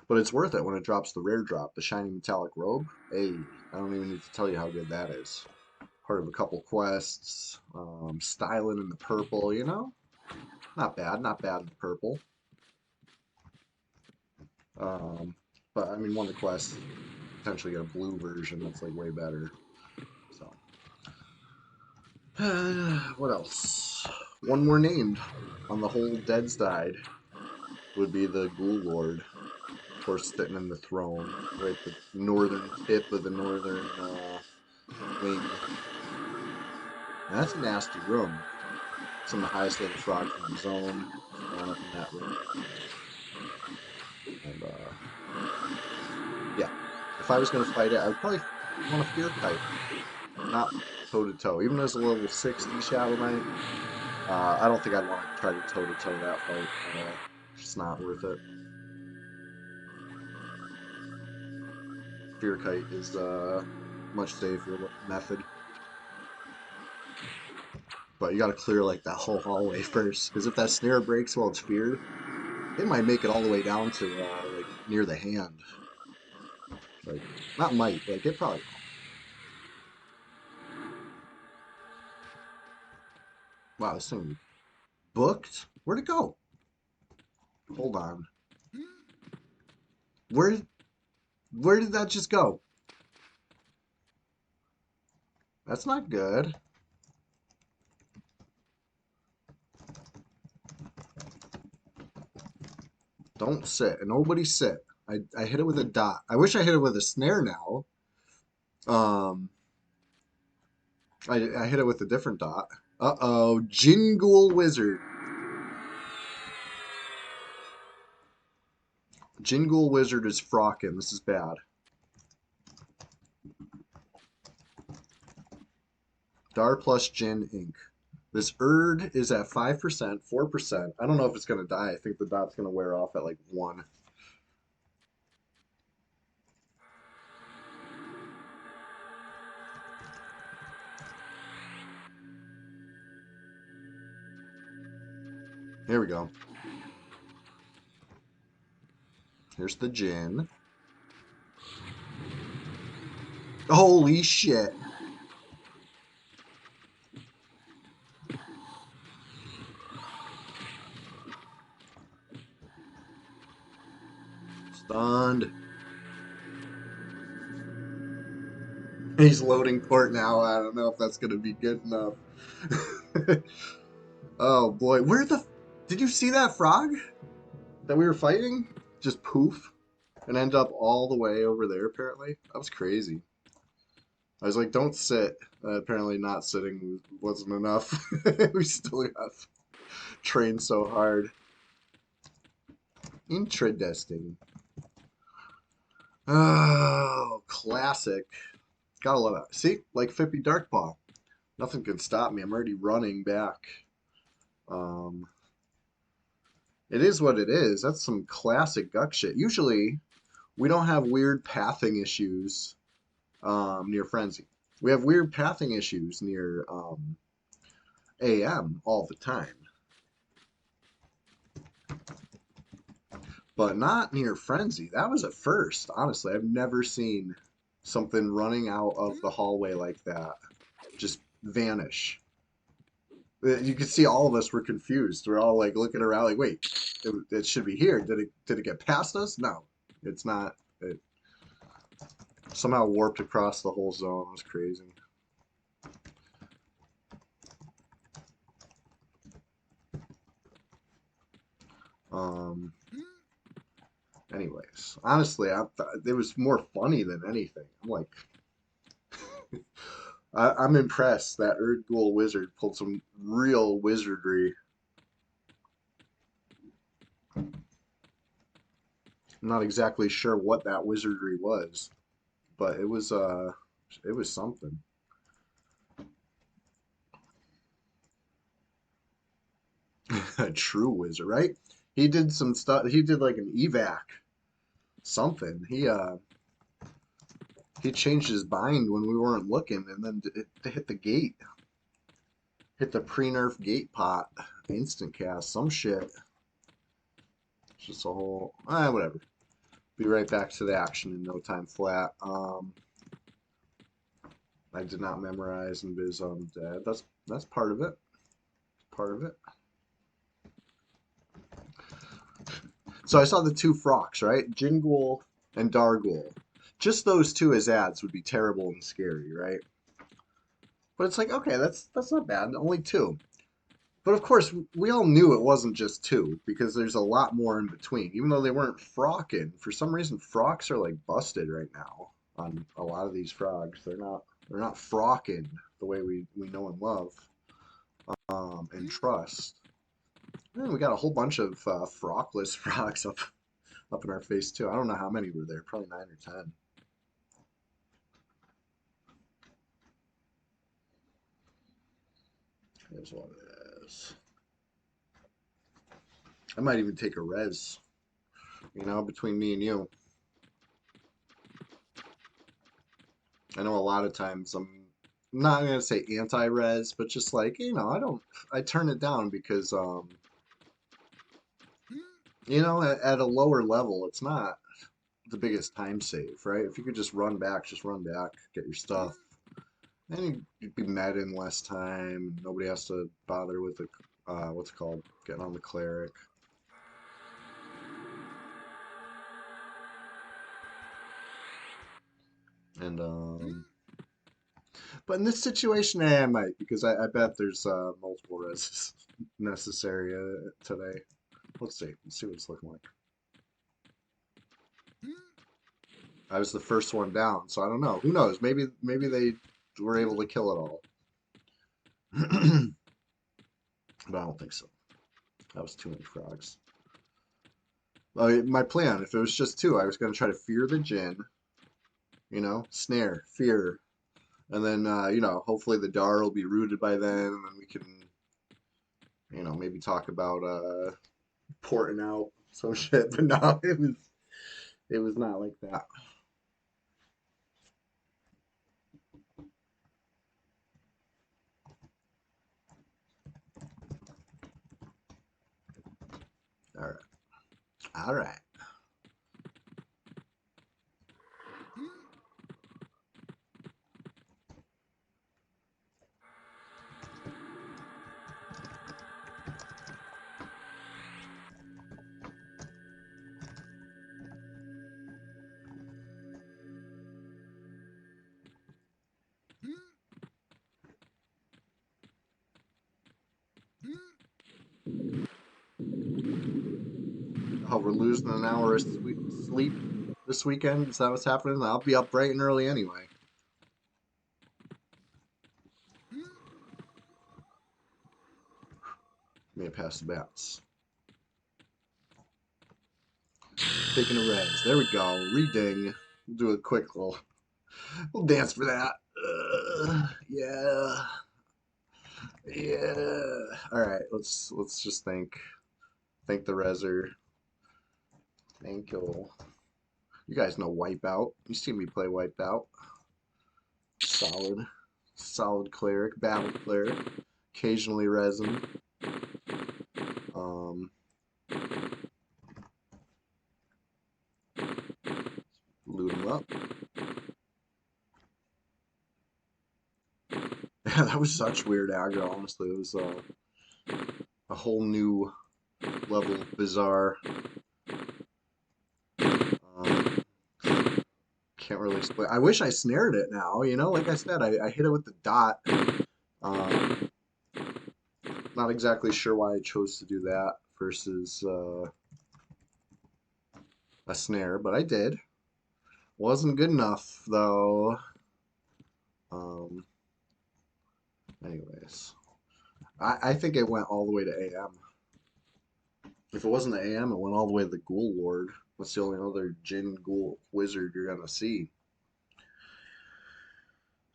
but it's worth it when it drops the rare drop, the shiny metallic robe. Hey, I don't even need to tell you how good that is. Part of a couple quests, styling in the purple, you know? Not bad, not bad in the purple. Um, but I mean, one of the quests potentially get a blue version that's like way better. So, what else? One more named on the whole Dead's Died would be the Ghoul Lord. Of course, sitting in the throne, right? The northern tip of the northern wing. And that's a nasty room. Some of the highest level frogs in the zone spawn up in that room. And yeah, if I was going to fight it, I would probably want a Fear Kite, not toe to toe. Even as a level 60 Shadow Knight, I don't think I'd want to try to toe to toe that fight at all. It's just not worth it. Fear Kite is a much safer method. But you got to clear like that whole hallway first, because if that snare breaks while it's feared, it might make it all the way down to like near the hand. Like not might, like it probably will. Wow, this thing booked? Where'd it go? Hold on. Where where did that just go? That's not good. Don't sit. Nobody sit. I hit it with a dot. I wish I hit it with a snare now. Um, I hit it with a different dot. Uh-oh, Jingool Wizard. Jingool Wizard is frockin'. This is bad. Dar plus Jin Inc. This Erd is at 5%, 4%. I don't know if it's going to die. I think the dot's going to wear off at like 1. Here we go. Here's the Jin. Holy shit. Stunned. He's loading port now. I don't know if that's gonna be good enough. Oh boy, where the? Did you see that frog that we were fighting? Just poof and end up all the way over there. Apparently, that was crazy. I was like, don't sit. Apparently, not sitting wasn't enough. We still got trained so hard. Interesting. Oh, classic. Gotta love it. See, like Fippy Darkpaw. Nothing can stop me. I'm already running back. Um, it is what it is. That's some classic GUK shit. Usually, we don't have weird pathing issues near Frenzy. We have weird pathing issues near AM all the time, but not near Frenzy. That was a first. Honestly, I've never seen something running out of the hallway like that just vanish. You could see all of us were confused. We're all like looking around, like, wait, it should be here. Did it get past us? No, it's not. It somehow warped across the whole zone. It was crazy. Um. Anyways, honestly, it was more funny than anything. I'm like, I'm impressed that Erdgul Wizard pulled some real wizardry. I'm not exactly sure what that wizardry was, but it was something. A true wizard, right? He did some stuff. He did like an evac, something. He changed his bind when we weren't looking, and then it hit the gate, hit the pre-nerf gate pot, instant cast, some shit. Just a whole, whatever. Be right back to the action in no time flat. I did not memorize and biz on dead. That's part of it. Part of it. So I saw the two frocks, right? Jingul and Dargul. Just those two as ads would be terrible and scary, right? But it's like, okay, that's not bad. Only two. But of course, we all knew it wasn't just two because there's a lot more in between. Even though they weren't frocking, for some reason, frocks are like busted right now on a lot of these frogs. They're not frocking the way we know and love and trust. And we got a whole bunch of frockless frogs up in our face too. I don't know how many were there. Probably 9 or 10. Here's what it is. I might even take a res. Between me and you. I know a lot of times I'm not gonna say anti-res, but just like, I turn it down because at a lower level, it's not the biggest time save, right? If you could just run back, get your stuff, then you'd be met in less time. Nobody has to bother with the what's it called, getting on the cleric. And but in this situation, I might because I bet there's multiple reses necessary today. Let's see. Let's see what it's looking like. I was the first one down, so I don't know. Who knows? Maybe they were able to kill it all. But I don't think so. That was too many frogs. My plan, if it was just two, I was going to try to fear the Jinn, snare, fear, and then hopefully the Dar will be rooted by then, and then we can maybe talk about porting out some shit. But no, it was not like that. All right. All right. Oh, we're losing an hour of sleep this weekend. Is that what's happening? I'll be up bright and early anyway. May have passed the bats. Taking a res. There we go. Reding. We'll do a quick little. We'll dance for that. Yeah. Yeah. All right. Let's just thank the reser. Thank you. You guys know Wipeout. You see me play Wipeout. Solid. Solid cleric. Battle cleric. Occasionally resin. Um, loot them up. Yeah, that was such weird aggro, honestly. It was a whole new level of bizarre. Um, can't really explain. I wish I snared it now, you know? Like I said, I hit it with the dot. Um, not exactly sure why I chose to do that versus a snare, but I did. Wasn't good enough, though. Um, anyways, I think it went all the way to AM. If it wasn't the AM, it went all the way to the Ghoul Lord. That's the only other Jin Ghoul wizard you're gonna see.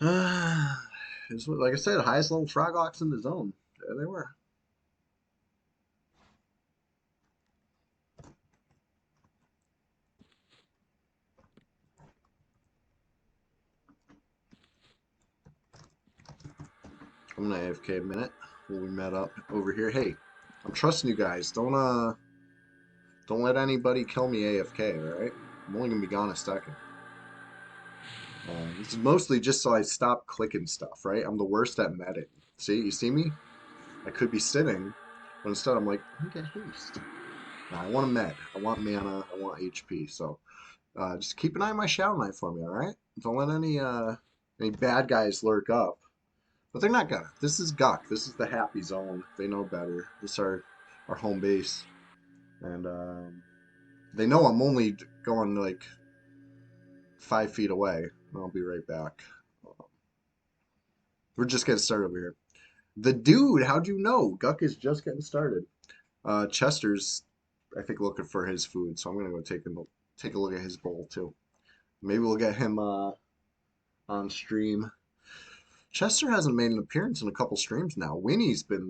Like I said, highest level Frogox in the zone. There they were. I'm gonna AFK a minute when we met up over here. Hey, I'm trusting you guys. Don't let anybody kill me AFK, alright? I'm only gonna be gone a second. This is mostly just so I stop clicking stuff, right? I'm the worst at medding. See, you see me? I could be sitting, but instead I'm like, let me get haste. Nah, I want a med. I want mana. I want HP. So just keep an eye on my Shadow Knight for me, all right? Don't let any bad guys lurk up. But they're not gonna. This is GUK. This is the happy zone. They know better. This is our home base, and they know I'm only going like 5 feet away. I'll be right back. We're just getting started over here. The dude, how'd you know? GUK is just getting started. Chester's, I think, looking for his food, so I'm gonna go take a look at his bowl too. Maybe we'll get him on stream. Chester hasn't made an appearance in a couple streams now. Winnie's been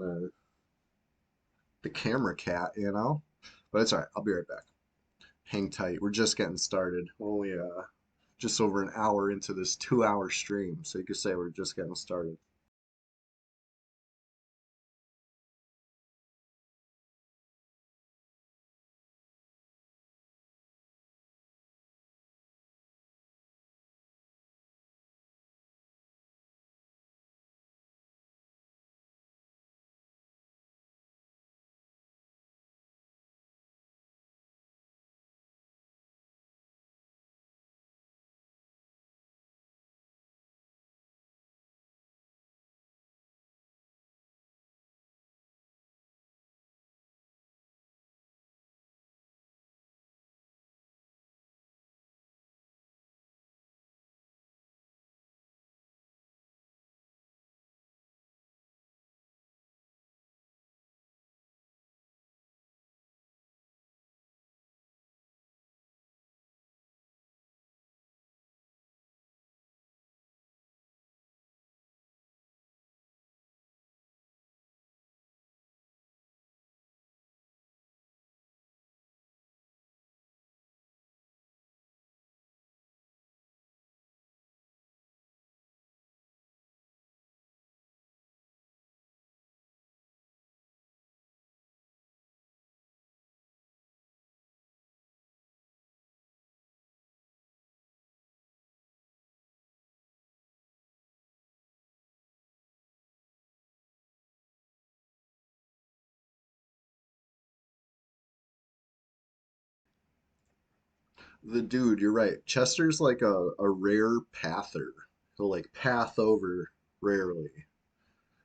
the camera cat, you know. But it's all right. I'll be right back. Hang tight. We're just getting started. We're only just over an hour into this 2-hour stream, so you could say we're just getting started. The dude, you're right. Chester's like a rare pather. He'll like path over rarely.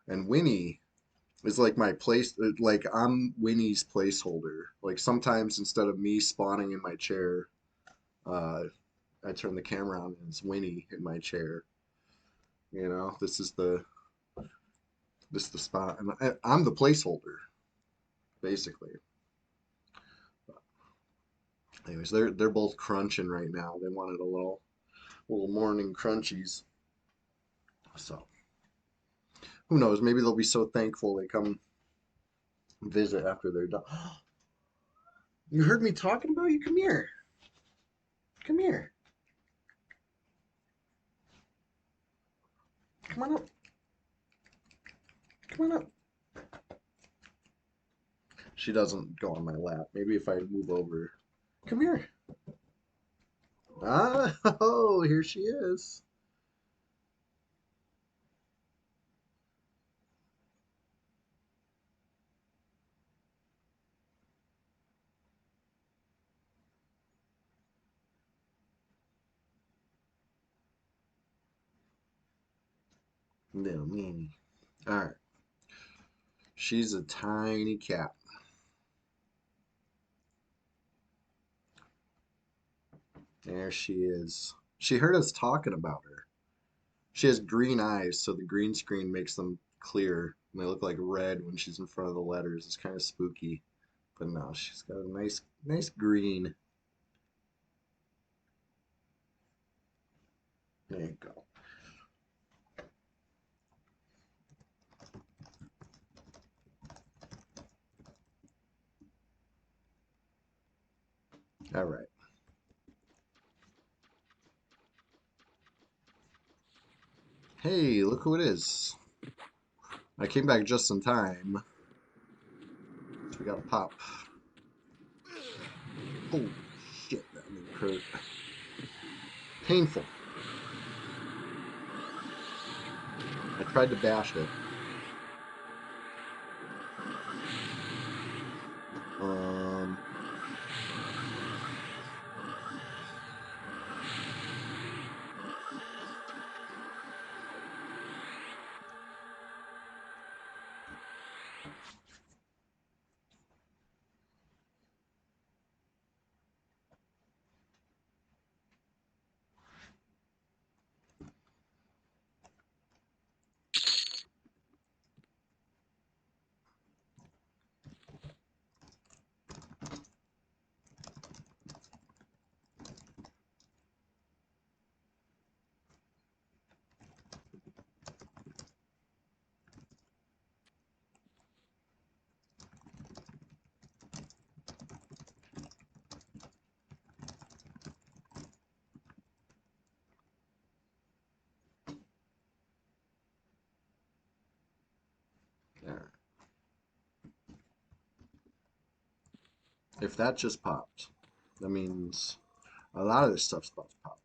And Winnie, It's like my place, like I'm Winnie's placeholder. Like sometimes instead of me spawning in my chair, uh, I turn the camera on and it's Winnie in my chair. You know, this is the spot, and I'm the placeholder basically. Anyways, they're both crunching right now. They wanted a little morning crunchies. So who knows? Maybe they'll be so thankful they come visit after they're done. You heard me talking about you? Come here. Come here. Come on up. Come on up. She doesn't go on my lap. Maybe if I move over. Come here. Ah, oh, here she is. Little Minnie. All right. She's a tiny cat. There she is. She heard us talking about her. She has green eyes, so the green screen makes them clear, and they look like red when she's in front of the letters. It's kind of spooky, but no, she's got a nice green. There you go. All right. Hey, look who it is. I came back just in time. We got a pop. Holy shit, that move hurt. Painful. I tried to bash it. Um, yeah. If that just popped, that means a lot of this stuff's about to pop.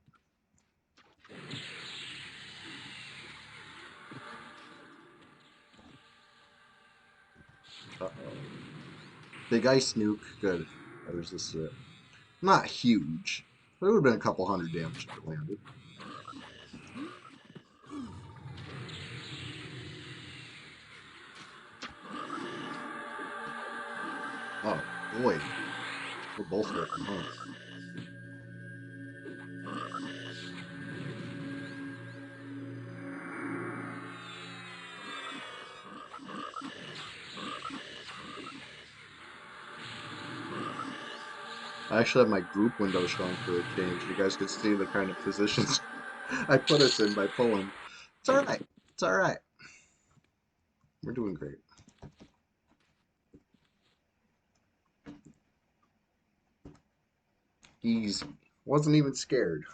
Uh-oh. Big ice nuke. Good. I resisted it. Not huge, but it would have been a couple hundred damage if it landed. Oh, boy. We're both hurting, huh? I actually have my group window shrunk for a change. You guys could see the kind of positions I put us in by pulling. It's all right. It's all right. We're doing great. Easy. Wasn't even scared.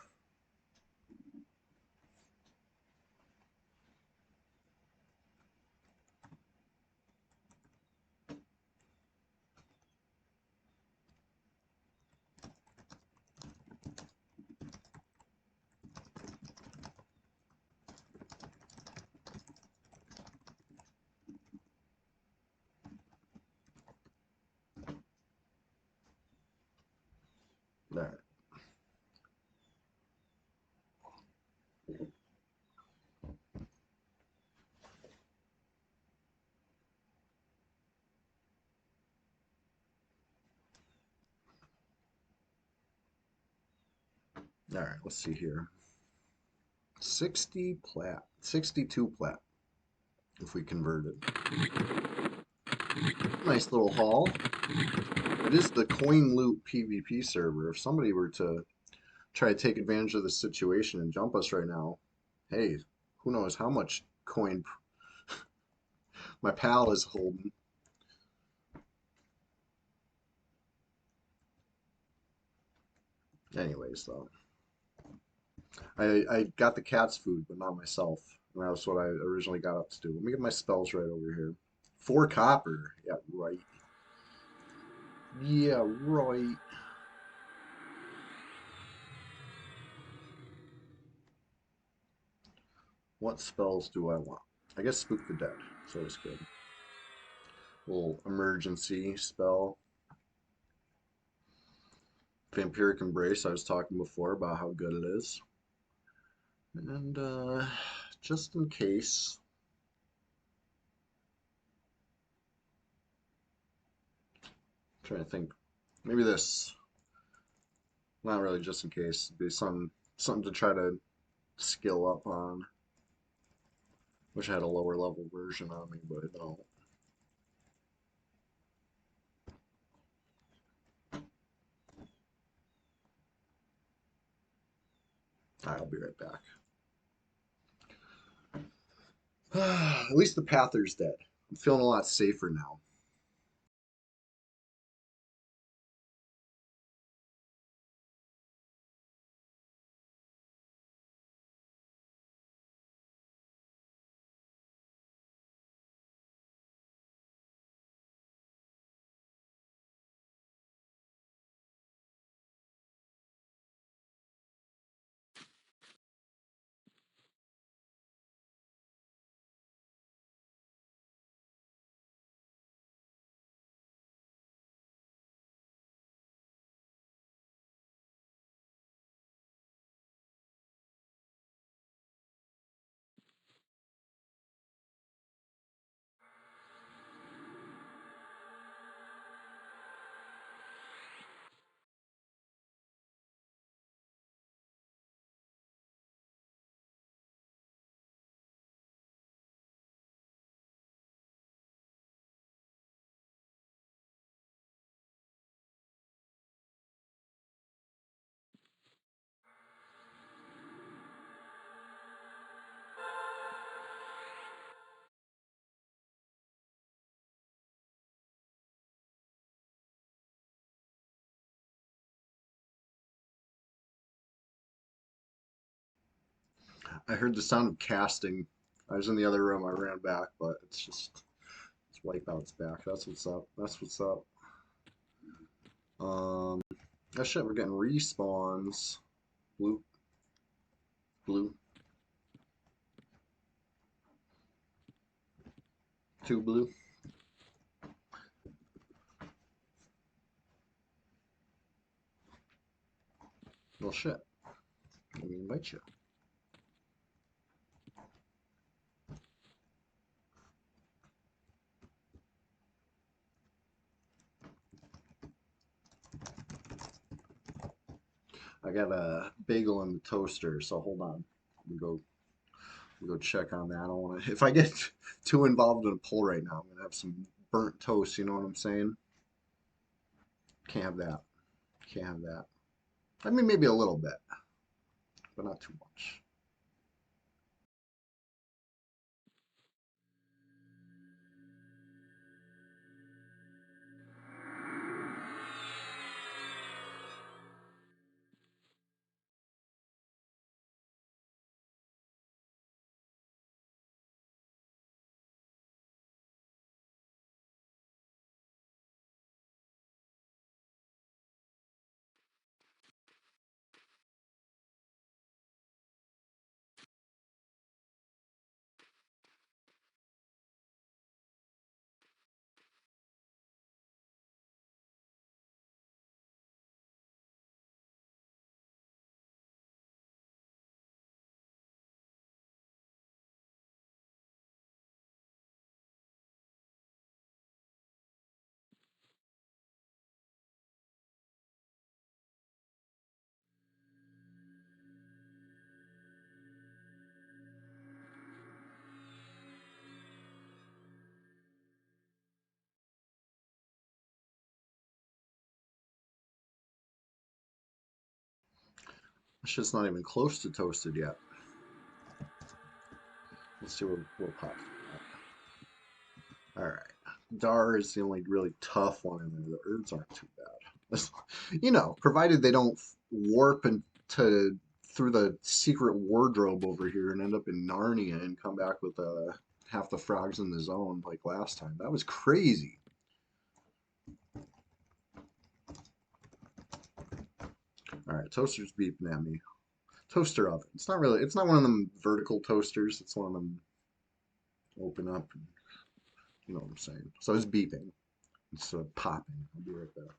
All right. All right, let's see here. 60 plat, 62 plat if we converted. Nice little haul. It is the coin loot PvP server. If somebody were to try to take advantage of the situation and jump us right now, hey, who knows how much coin my pal is holding. Anyways, though, I got the cat's food, but not myself. And that's what I originally got up to do. Let me get my spells right over here. 4 copper. Yeah, right. Yeah, right. What spells do I want? I guess Spook the Dead. It's always good. Little emergency spell. Vampiric Embrace. I was talking before about how good it is. And just in case, I'm trying to think, maybe this. Not really just in case. Be something to try to skill up on. Wish I had a lower level version on me, but I don't. I'll be right back. At least the Pather's dead. I'm feeling a lot safer now. I heard the sound of casting. I was in the other room. I ran back, but it's Wipeout's back. That's what's up. That's what's up. Um, oh shit, we're getting respawns. Blue, blue, 2 blue. Well, shit. Let me invite you. I got a bagel in the toaster, so hold on. We go check on that. I don't want to. If I get too involved in a poll right now, I'm gonna have some burnt toast. You know what I'm saying? Can't have that. Can't have that. I mean, maybe a little bit, but not too much. Shit's not even close to toasted yet. Let's see what pops from that. All right. Dar is the only really tough one in there. The herbs aren't too bad. You know, provided they don't warp into through the secret wardrobe over here and end up in Narnia and come back with half the frogs in the zone like last time. That was crazy. All right, toaster's beeping at me. Toaster oven. It's not really. It's not one of them vertical toasters. It's one of them open up. And, you know what I'm saying. So it's beeping. It's popping. I'll be right back.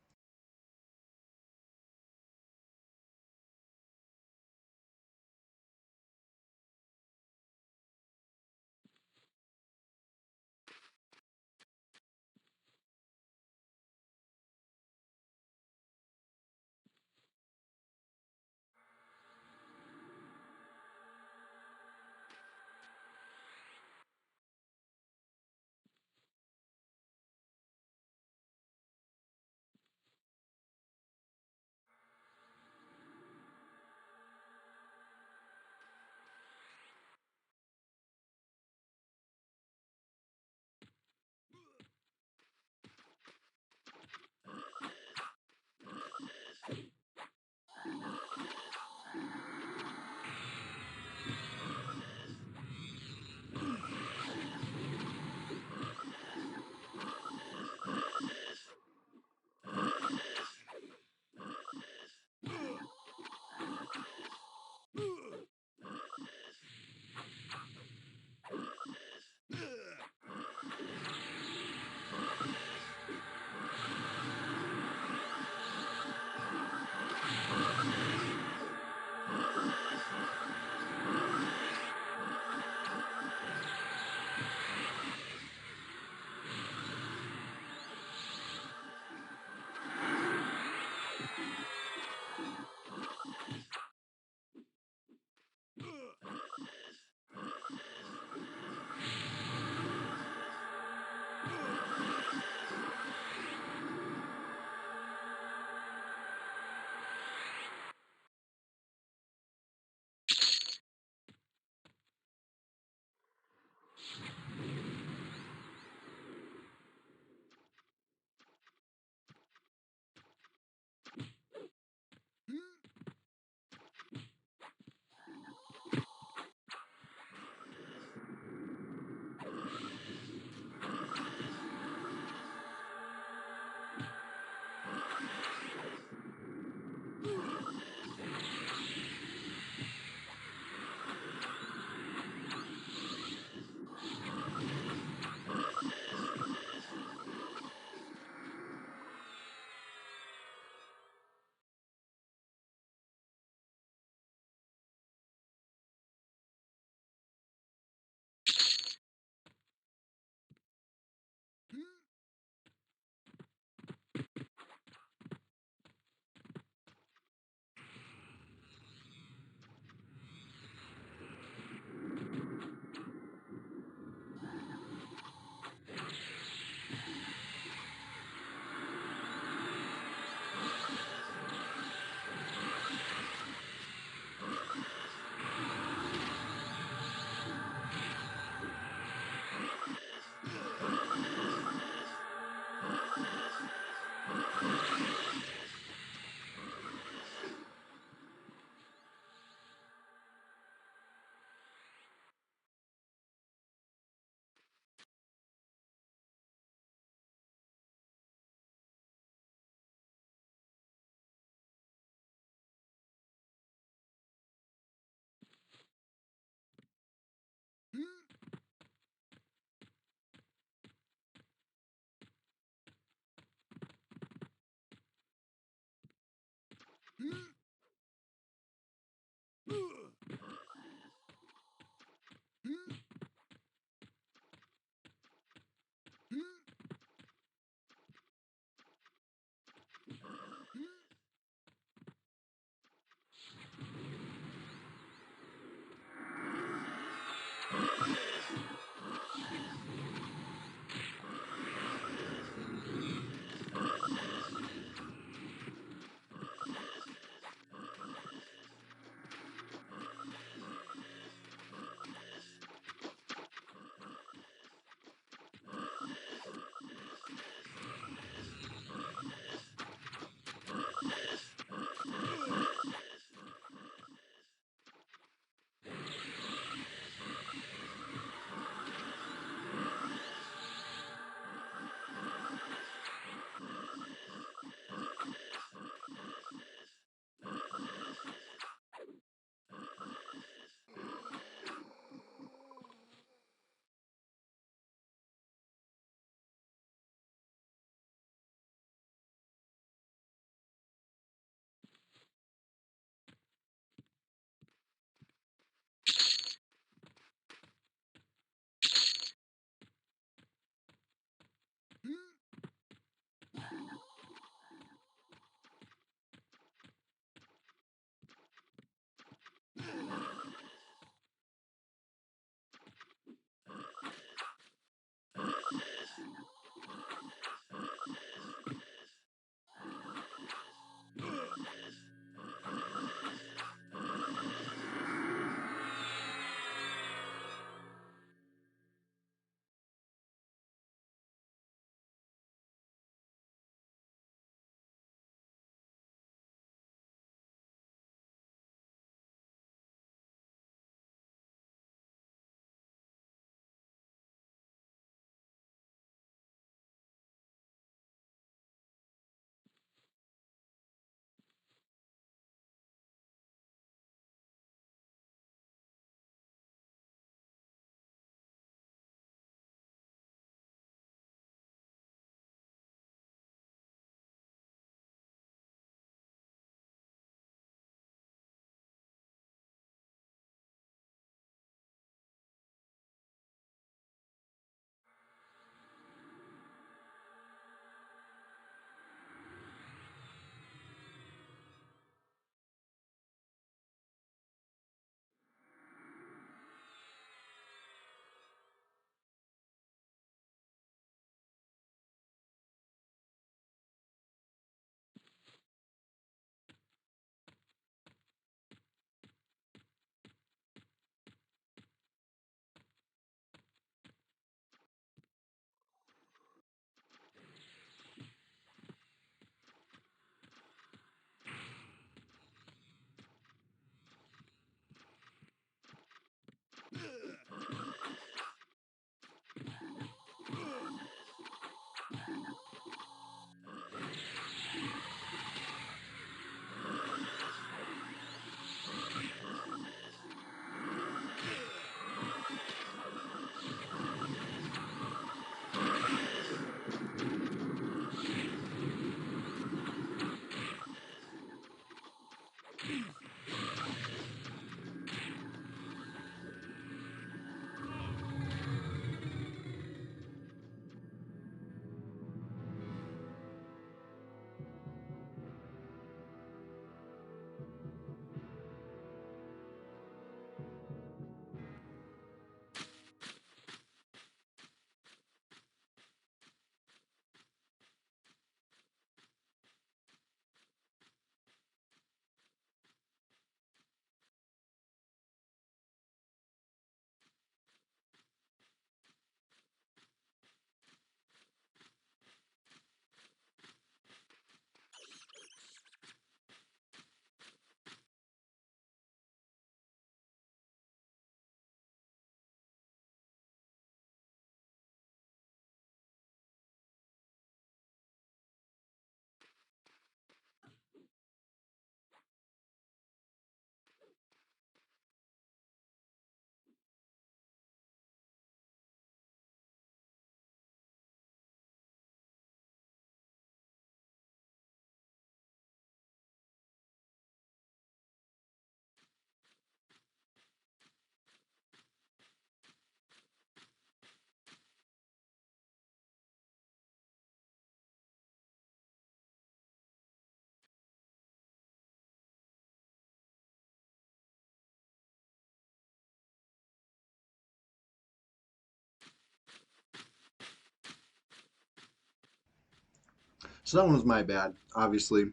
So that one was my bad, obviously.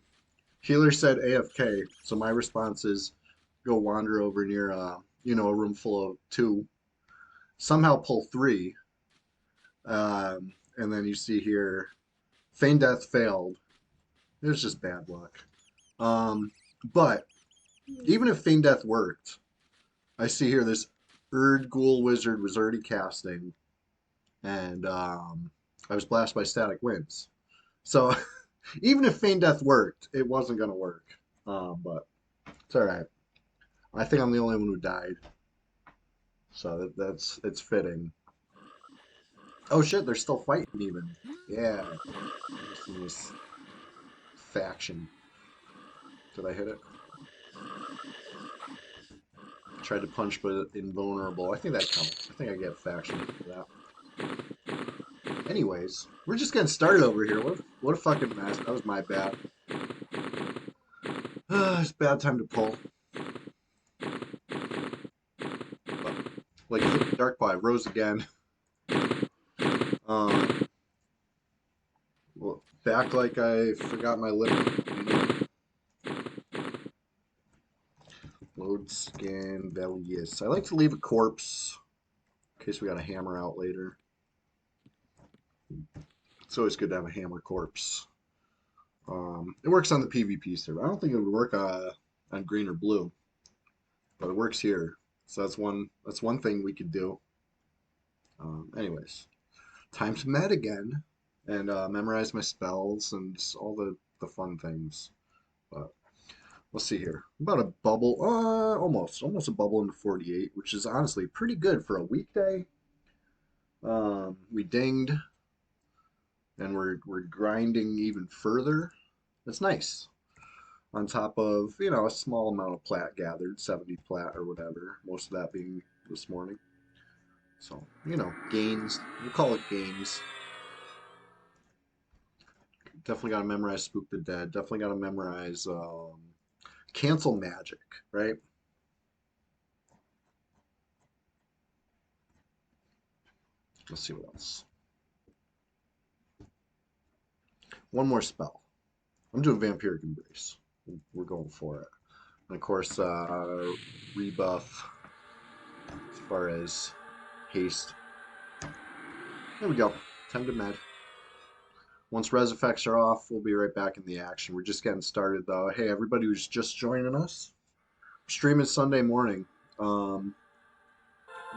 Healer said AFK, so my response is go wander over near, a room full of two. Somehow pull three, and then you see here, feign death failed. It was just bad luck. But even if feign death worked, I see here this Erd Ghoul Wizard was already casting, and I was blasted by static winds. So even if feign death worked, it wasn't gonna work. But it's all right. I think I'm the only one who died, so that's it's fitting. Oh shit, they're still fighting even. Yeah, this nice faction. Did I hit it? Tried to punch, but invulnerable. I think that counts. I think I get faction for that. Anyways, we're just getting started over here. What a fucking mess. That was my bad. It's a bad time to pull. But like Dark Pie rose again. Um, well, back like I forgot my limit. Load scan Velius. I like to leave a corpse in case we got a hammer out later. It's always good to have a hammer corpse. It works on the PvP server. I don't think it would work on green or blue, but it works here. So that's one thing we could do. Anyways, time to med again and memorize my spells and all the fun things. But let's see here. About a bubble, almost a bubble into 48, which is honestly pretty good for a weekday. We dinged and we're grinding even further. That's nice. On top of, a small amount of plat gathered, 70 plat or whatever, most of that being this morning. So, gains. We'll call it gains. Definitely got to memorize Spook the Dead. Definitely got to memorize Cancel Magic, right? Let's see what else. One more spell. I'm doing Vampiric Embrace. We're going for it. And of course, rebuff as far as haste. There we go. Time to med. Once res effects are off, we'll be right back in the action. We're just getting started though. Hey, everybody who's just joining us, streaming Sunday morning. Um,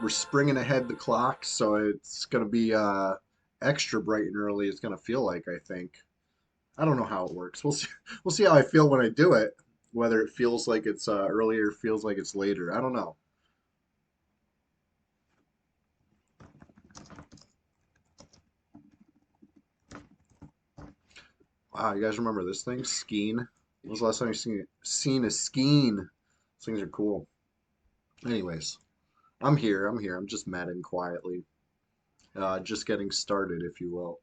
we're springing ahead the clock, so it's gonna be extra bright and early. It's gonna feel like, I think. I don't know how it works. We'll see. We'll see how I feel when I do it. Whether it feels like it's earlier, feels like it's later. I don't know. Wow, you guys remember this thing? Skeen. When was the last time you seen a skeen? These things are cool. Anyways, I'm here. I'm here. I'm just matting quietly. Just getting started, if you will.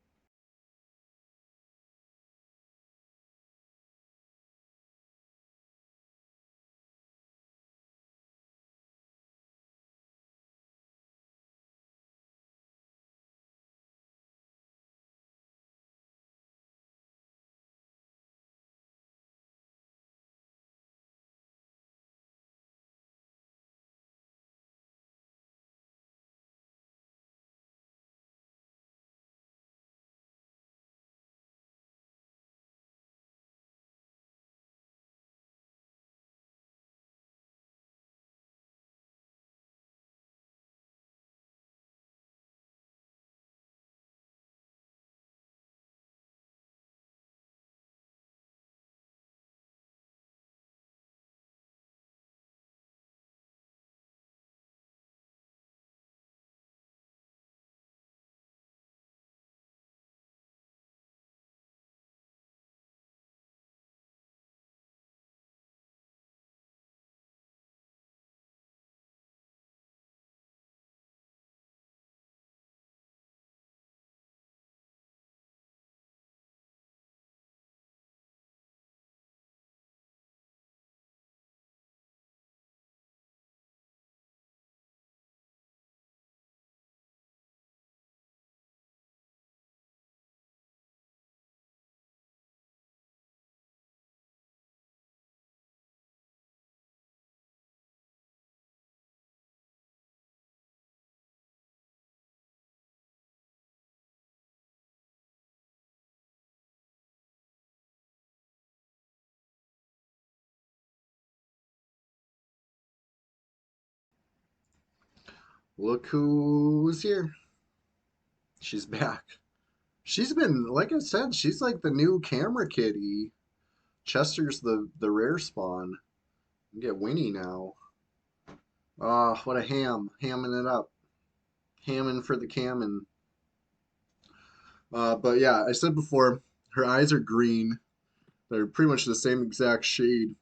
Look who's here. She's back. She's been, like I said, she's like the new camera kitty. Chester's the rare spawn. You get Winnie now. Ah, what a ham. Hamming it up. Hamming for the camming. But yeah, I said before, her eyes are green. They're pretty much the same exact shade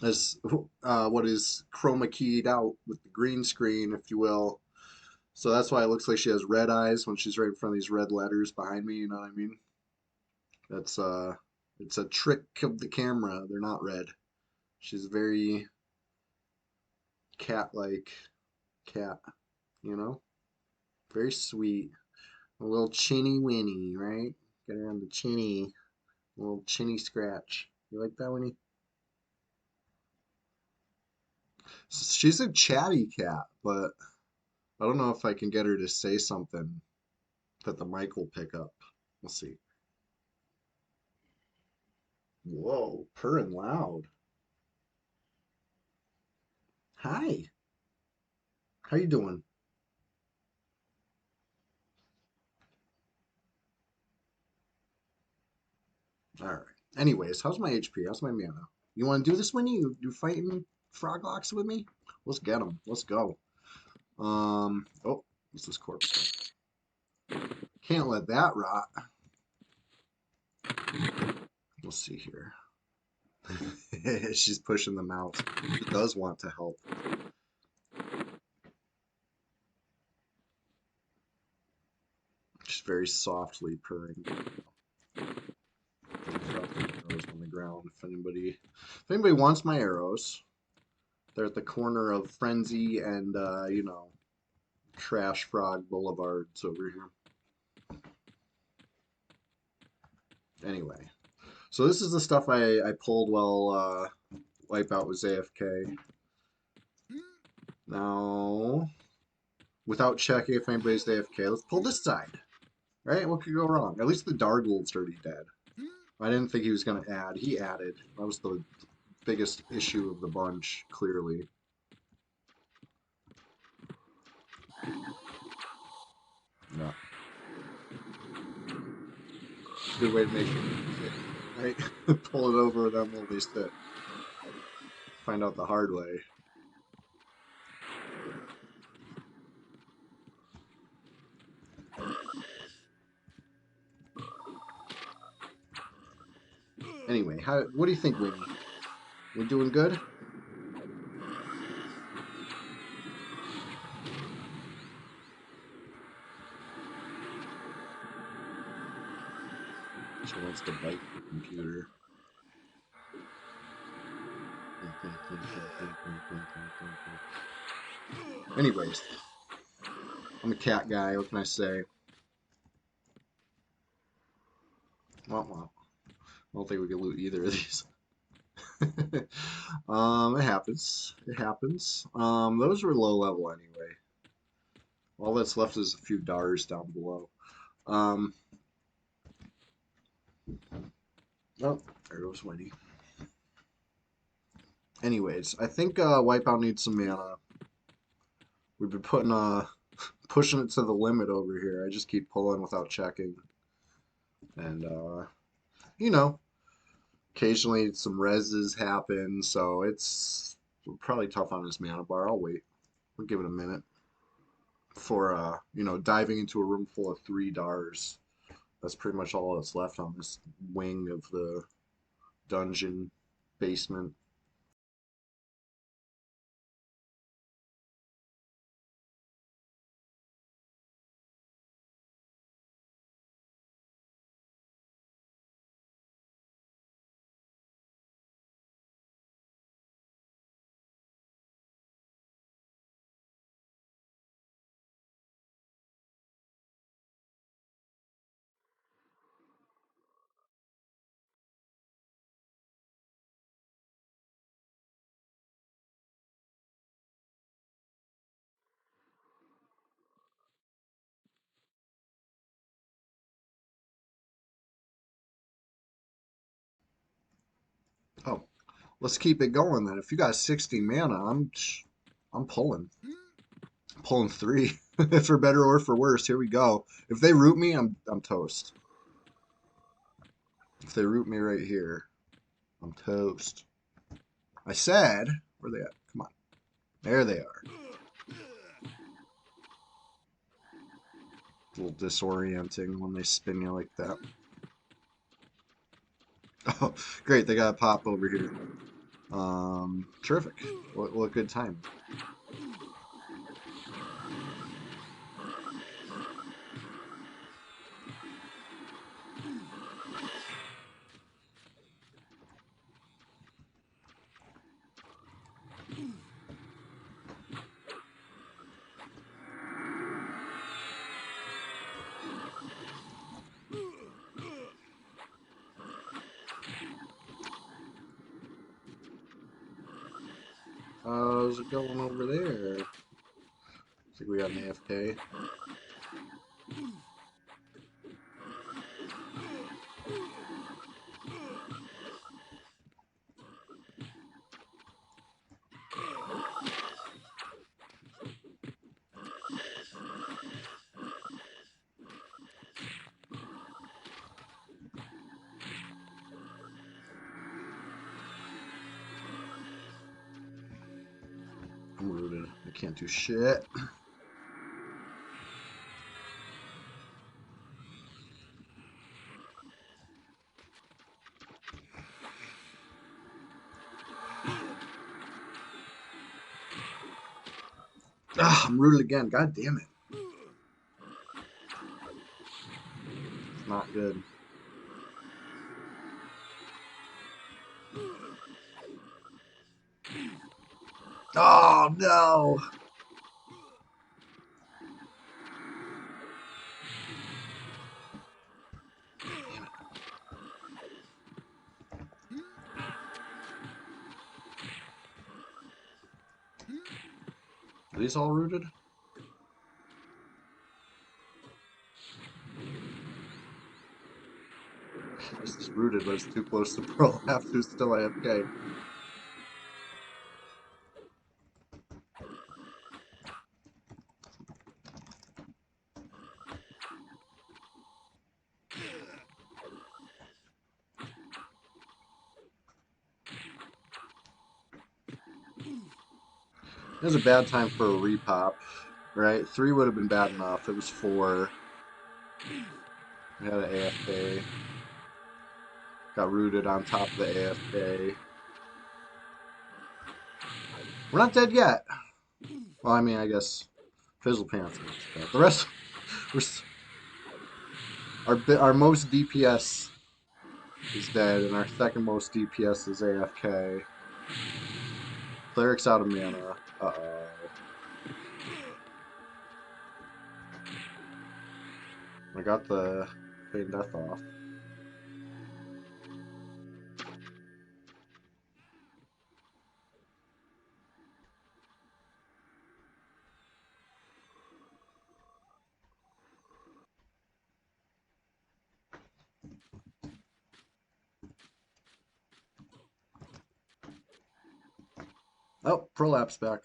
as what is chroma keyed out with the green screen, if you will. So that's why it looks like she has red eyes when she's right in front of these red letters behind me. You know what I mean? That's it's a trick of the camera. They're not red. She's very cat-like cat. You know, very sweet. A little chinny Winnie, right? Get her on the chinny, a little chinny scratch. You like that, Winnie? She's a chatty cat, but I don't know if I can get her to say something that the mic will pick up. We'll see. Whoa, purring loud. Hi, how you doing? All right. Anyways, how's my HP? How's my mana? You want to do this, Winnie? You fighting Froglocks with me? Let's get them. Let's go. Oh, what's this corpse stuff? Can't let that rot. We'll see here. She's pushing the mouse. She does want to help. She's very softly purring. Arrows on the ground. If anybody wants my arrows, they're at the corner of Frenzy and Trash Frog Boulevards over here. Anyway, so this is the stuff I pulled while Wipeout was AFK. Now, without checking if anybody's AFK, let's pull this side. Right? What could go wrong? At least the Dargold's already dead. I didn't think he was going to add. He added. That was the biggest issue of the bunch, clearly. No. Good way to make it, right? Pull it over, then we'll release it. Find out the hard way. Anyway, what do you think, Winnie? We doing good? She wants to bite the computer. Anyways, I'm a cat guy. What can I say? Well, I don't think we can loot either of these. It happens. It happens. Those were low level anyway. All that's left is a few DARs down below. Um, oh, there goes Winnie. Anyways, I think Wipeout needs some mana. We've been pushing it to the limit over here. I just keep pulling without checking. And you know, occasionally some reses happen, so it's probably tough on his mana bar. I'll wait. We'll give it a minute for diving into a room full of 3 DARs. That's pretty much all that's left on this wing of the dungeon basement. Oh, let's keep it going then. If you got 60 mana, I'm pulling. Pulling three, for better or for worse. Here we go. If they root me, I'm toast. If they root me right here, I'm toast. I said, where are they at? Come on. There they are. A little disorienting when they spin you like that. Oh, great. They got a pop over here. Terrific. What good time. How's it going over there? Looks like we got an AFK. I'm rooted. I can't do shit. Ah, I'm rooted again. God damn it. It's not good. Oh, no. Are these all rooted? This is rooted, but it's too close to Pearl. Have to still AFK. It was a bad time for a repop, right? 3 would have been bad enough. It was 4. We had an AFK. Got rooted on top of the AFK. We're not dead yet. Well, I mean, I guess Fizzle Pants is dead. The rest, we're, our most DPS is dead, and our second most DPS is AFK. Cleric's out of mana. Uh-oh. I got the Fade Death off. Oh, Prolapse back.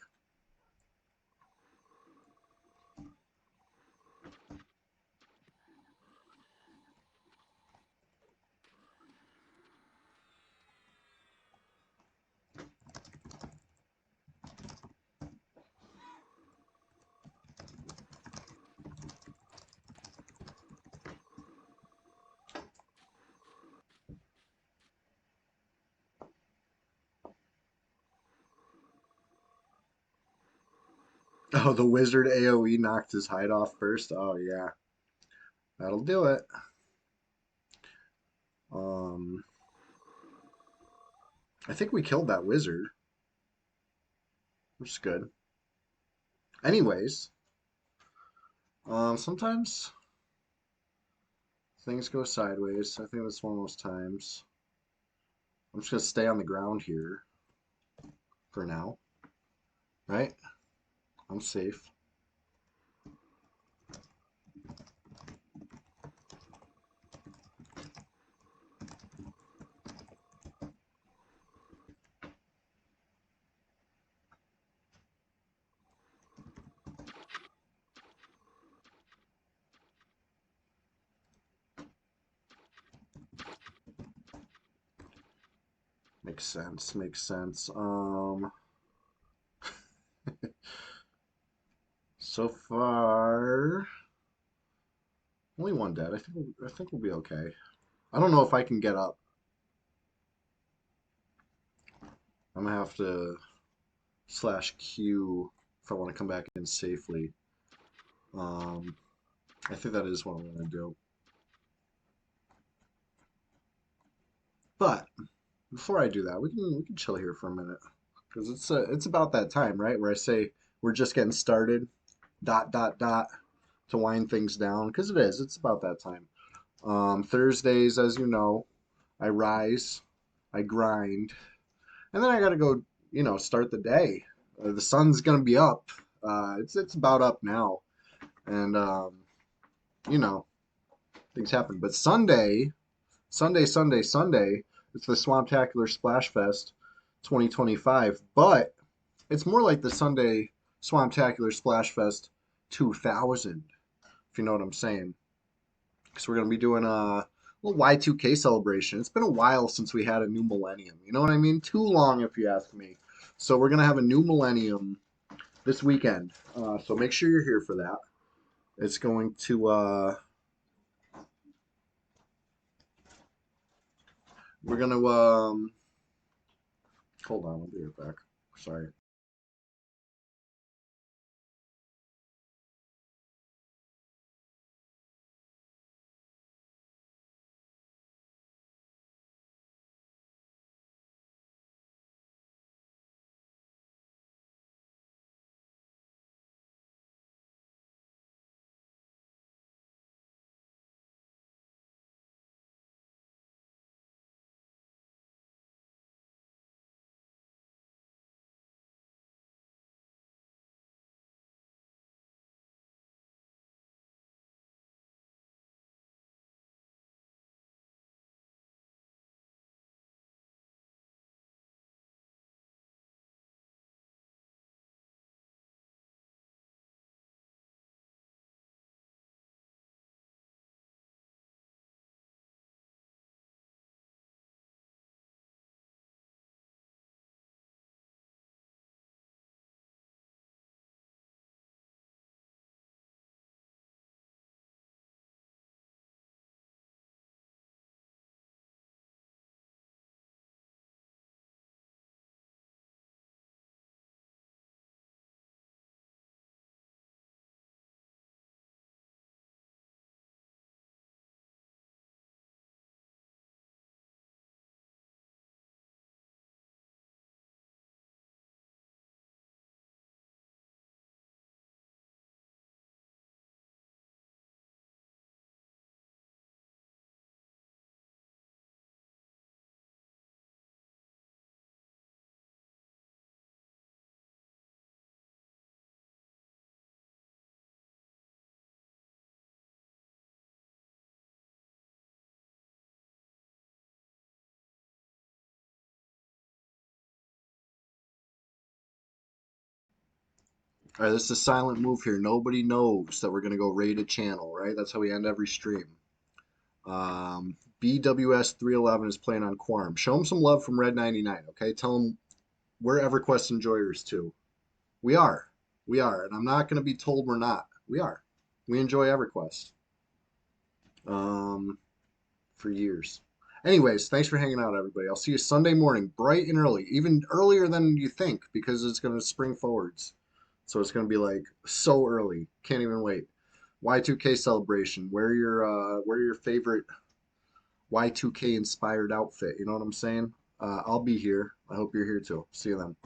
Oh, the wizard AoE knocked his hide off first. Oh yeah, that'll do it. Um, I think we killed that wizard, which is good. Anyways, sometimes things go sideways. I think that's one of those times. I'm just gonna stay on the ground here for now, right? I'm safe. Makes sense. Makes sense. So far, only one dead. I think we'll be okay. I don't know if I can get up. I'm gonna have to slash Q if I want to come back in safely. Um, I think that is what I'm gonna do. But before I do that, we can chill here for a minute because it's about that time, right? Where I say we're just getting started. Dot dot dot to wind things down because it is. It's about that time. Thursdays, as you know, I rise, I grind, and then I gotta go. Start the day. The sun's gonna be up. It's about up now, and you know things happen. But Sunday, it's the Swamptacular Splash Fest 2025. But it's more like the Sunday Swamptacular Splash Fest 2000, if you know what I'm saying. Because we're going to be doing a little Y2K celebration. It's been a while since we had a new millennium. You know what I mean? Too long, if you ask me. So we're going to have a new millennium this weekend. So make sure you're here for that. It's going to, we're going to, hold on, I'll be right back. Sorry. All right, this is a silent move here. Nobody knows that we're going to go rated channel, right? That's how we end every stream. BWS 311 is playing on Quorum. Show him some love from Red 99, okay? Tell him we're EverQuest enjoyers too. We are. We are. And I'm not going to be told we're not. We are. We enjoy EverQuest um, for years. Anyways, thanks for hanging out, everybody. I'll see you Sunday morning, bright and early, even earlier than you think, because it's going to spring forwards. So it's going to be like so early. Can't even wait. Y2K celebration. Wear your favorite Y2K inspired outfit. You know what I'm saying? I'll be here. I hope you're here too. See you then.